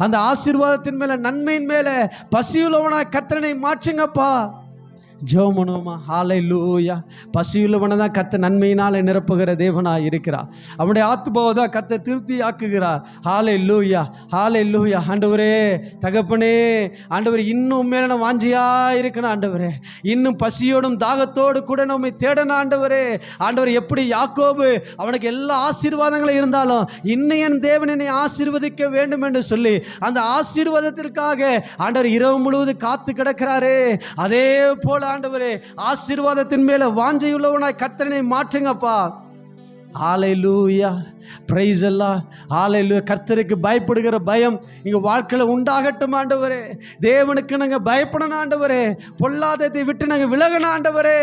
அந்த ஆசீர்வாதத்தின் மேலே, நன்மையின் மேலே பசியுள்ளவனாய் கர்த்தனை மாற்றுங்கப்பா. ஜெபம் பண்ணுவோமா? ஹல்லேலூயா. பசியுள்ளவனை தான் கர்த்தர் நன்மையினால் நிரப்புகிற தேவனாக இருக்கிறார். அவனுடைய ஆத்துமாவை தான் கர்த்தர் திருப்தி ஆக்குகிறார். ஹல்லேலூயா. ஹல்லேலூயா. ஆண்டவரே தகப்பனே, ஆண்டவரே இன்னும் மேலே நான் வாஞ்சியாக இருக்கணும். ஆண்டவரே இன்னும் பசியோடும் தாகத்தோடு கூட நம்மை தேடணும். ஆண்டவரே ஆண்டவர் எப்படி யாக்கோபு அவனுக்கு எல்லா ஆசீர்வாதங்களும் இருந்தாலும் இன்னும் என் தேவன் என்னை ஆசீர்வதிக்க வேண்டும் என்று சொல்லி அந்த ஆசீர்வாதத்திற்காக ஆண்டவர் இரவு முழுவதும் காத்து கிடக்கிறாரே, அதே போல ஆண்டவரே ஆசீர்வாதத்தின் மேல வாஞ்சையுள்ளவனாய் கர்த்தனை மாற்றுங்கப்பா. ஹல்லேலூயா. பிரைஸ் எல்லாம். ஹல்லேலூயா. கர்த்தருக்கு பயப்படுகிற பயம் எங்க வாழ்க்கையில் உண்டாகட்டும். ஆண்டவரே தேவனுக்கு நாங்கள் பயப்படணும். ஆண்டவரே பொல்லாததை விட்டு நாங்கள் விலகணும். ஆண்டவரே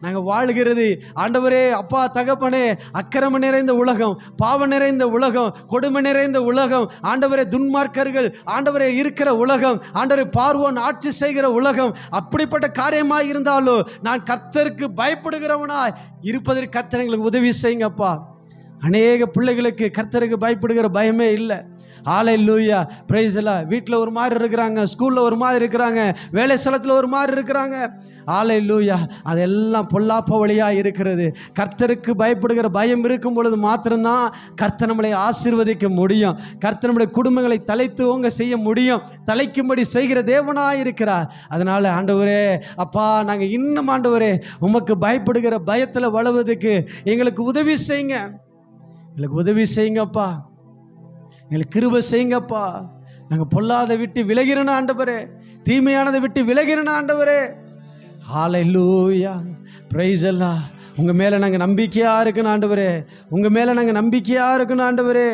நாங்கள் வாழ்கிறது ஆண்டவரே அப்பா தகப்பனே அக்கிரமம் நிறைந்த உலகம், பாவம் நிறைந்த உலகம், கொடுமை நிறைந்த உலகம், ஆண்டவரே துன்மார்க்கர்கள் ஆண்டவரே இருக்கிற உலகம், ஆண்டவரே பார்வோன் ஆட்சி செய்கிற உலகம். அப்படிப்பட்ட காரியமாக இருந்தாலும் நான் கர்த்தருக்கு பயப்படுகிறவனாய் இருப்பதற்கு கர்த்தர் எங்களுக்கு உதவி செய்யுங்கப்பா. அநேக பிள்ளைகளுக்கு கர்த்தருக்கு பயப்படுகிற பயமே இல்லை. ஹல்லேலூயா. பிரைஸ் எல்லாம். வீட்டில் ஒரு மாதிரி இருக்கிறாங்க, ஸ்கூலில் ஒரு மாதிரி இருக்கிறாங்க, வேலை ஸ்தலத்தில் ஒரு மாதிரி இருக்கிறாங்க. ஹல்லேலூயா. அதெல்லாம் பொல்லாப்ப வழியாக இருக்கிறது. கர்த்தருக்கு பயப்படுகிற பயம் இருக்கும் பொழுது மாத்திரம்தான் கர்த்தர் நம்மளை ஆசீர்வதிக்க முடியும். கர்த்தர் நம்முடைய குடும்பங்களை தலைத்து ஓங்க செய்ய முடியும். தலைக்கும்படி செய்கிற தேவனாக இருக்கிறார். அதனால் ஆண்டவரே அப்பா நாங்கள் இன்னும் ஆண்டவரே உமக்கு பயப்படுகிற பயத்தில் வளர்வதற்கு எங்களுக்கு உதவி செய்யுங்க. எங்களுக்கு உதவி செய்யுங்கப்பா. எங்களுக்கு கிருபை செய்யுங்கப்பா. நாங்கள் பொல்லாத விட்டு விலகிறணும் ஆண்டவரே, தீமையானதை விட்டு விலகிறணும் ஆண்டவரே. ஹல்லேலூயா. பிரைஸ் எல்லாம். உங்கள் மேலே நாங்கள் நம்பிக்கையாக இருக்கணும் ஆண்டவரே, உங்கள் மேலே நாங்கள் நம்பிக்கையாக இருக்கணும் ஆண்டவரே.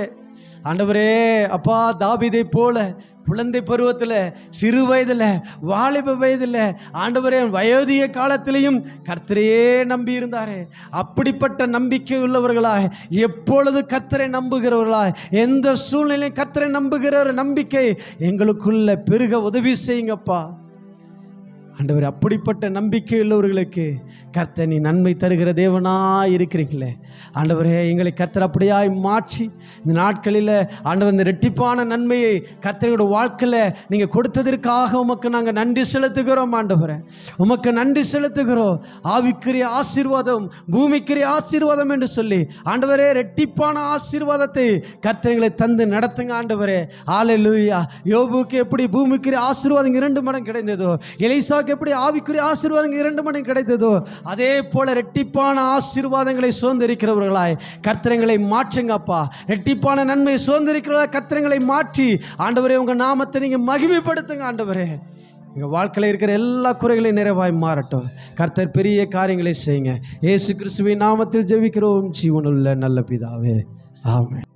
ஆண்டவரே அப்பா தாவீதை போல குழந்தை பருவத்தில், சிறு வயதில், வாலிப வயதில், ஆண்டவரே வயோதிக காலத்திலையும் கர்த்தரையே நம்பி இருந்தாரே. அப்படிப்பட்ட நம்பிக்கை உள்ளவர்களாய், எப்பொழுது கர்த்தரை நம்புகிறவர்களாய், எந்த சூழ்நிலையும் கர்த்தரை நம்புகிற ஒரு நம்பிக்கை எங்களுக்குள்ள பெருக உதவி செய்யுங்கப்பா. ஆண்டவர், அப்படிப்பட்ட நம்பிக்கை உள்ளவர்களுக்கு கர்த்தர் நீ நன்மை தருகிற தேவனாய் இருக்கிறீங்களே. ஆண்டவரே, எங்களை கர்த்தர் அப்படியாய் மாற்றி இந்த நாட்களில் ஆண்டவர் இந்த ரெட்டிப்பான நன்மையை கர்த்தரோட வாழ்க்கையில் நீங்கள் கொடுத்ததற்காக உமக்கு நாங்கள் நன்றி செலுத்துகிறோம். ஆண்டவரே, உமக்கு நன்றி செலுத்துகிறோம். ஆவிக்குரிய ஆசீர்வாதம், பூமிக்குரிய ஆசீர்வாதம் என்று சொல்லி ஆண்டவரே ரெட்டிப்பான ஆசீர்வாதத்தை கர்த்தர்களை தந்து நடத்துங்க. ஆண்டவரே, ஹல்லேலூயா. யோபுக்கு எப்படி பூமிக்குரிய ஆசீர்வாதம் 2 மடங்கு கிடைத்ததோ, எலிசா எப்படி ஆவிக்குரிய ஆசீர்வாதங்கள் 2 மடங்கு கிடைத்ததோ, அதே போல ரெட்டிப்பான ஆசீர்வாதங்களை சுதந்திரிக்கிறவர்களாய் கர்த்தரங்களை மாற்றுங்கப்பா. ரெட்டிப்பான நன்மை சுதந்திரிக்கிறவர்களாய் கர்த்தரங்களை மாற்றி ஆண்டவரே உங்க நாமத்தை நீங்க மகிமைப்படுத்துங்க. ஆண்டவரே, எங்கள் வாழ்க்கையில் இருக்கிற எல்லா குறைகளையும் நிறைவாய் மாறட்டும். கர்த்தர் பெரிய காரியங்களை செய்யுங்க. இயேசு கிறிஸ்துவின் நாமத்தில் ஜெபிக்கிறோம் ஜீவனுள்ள நல்ல பிதாவே, ஆமென்.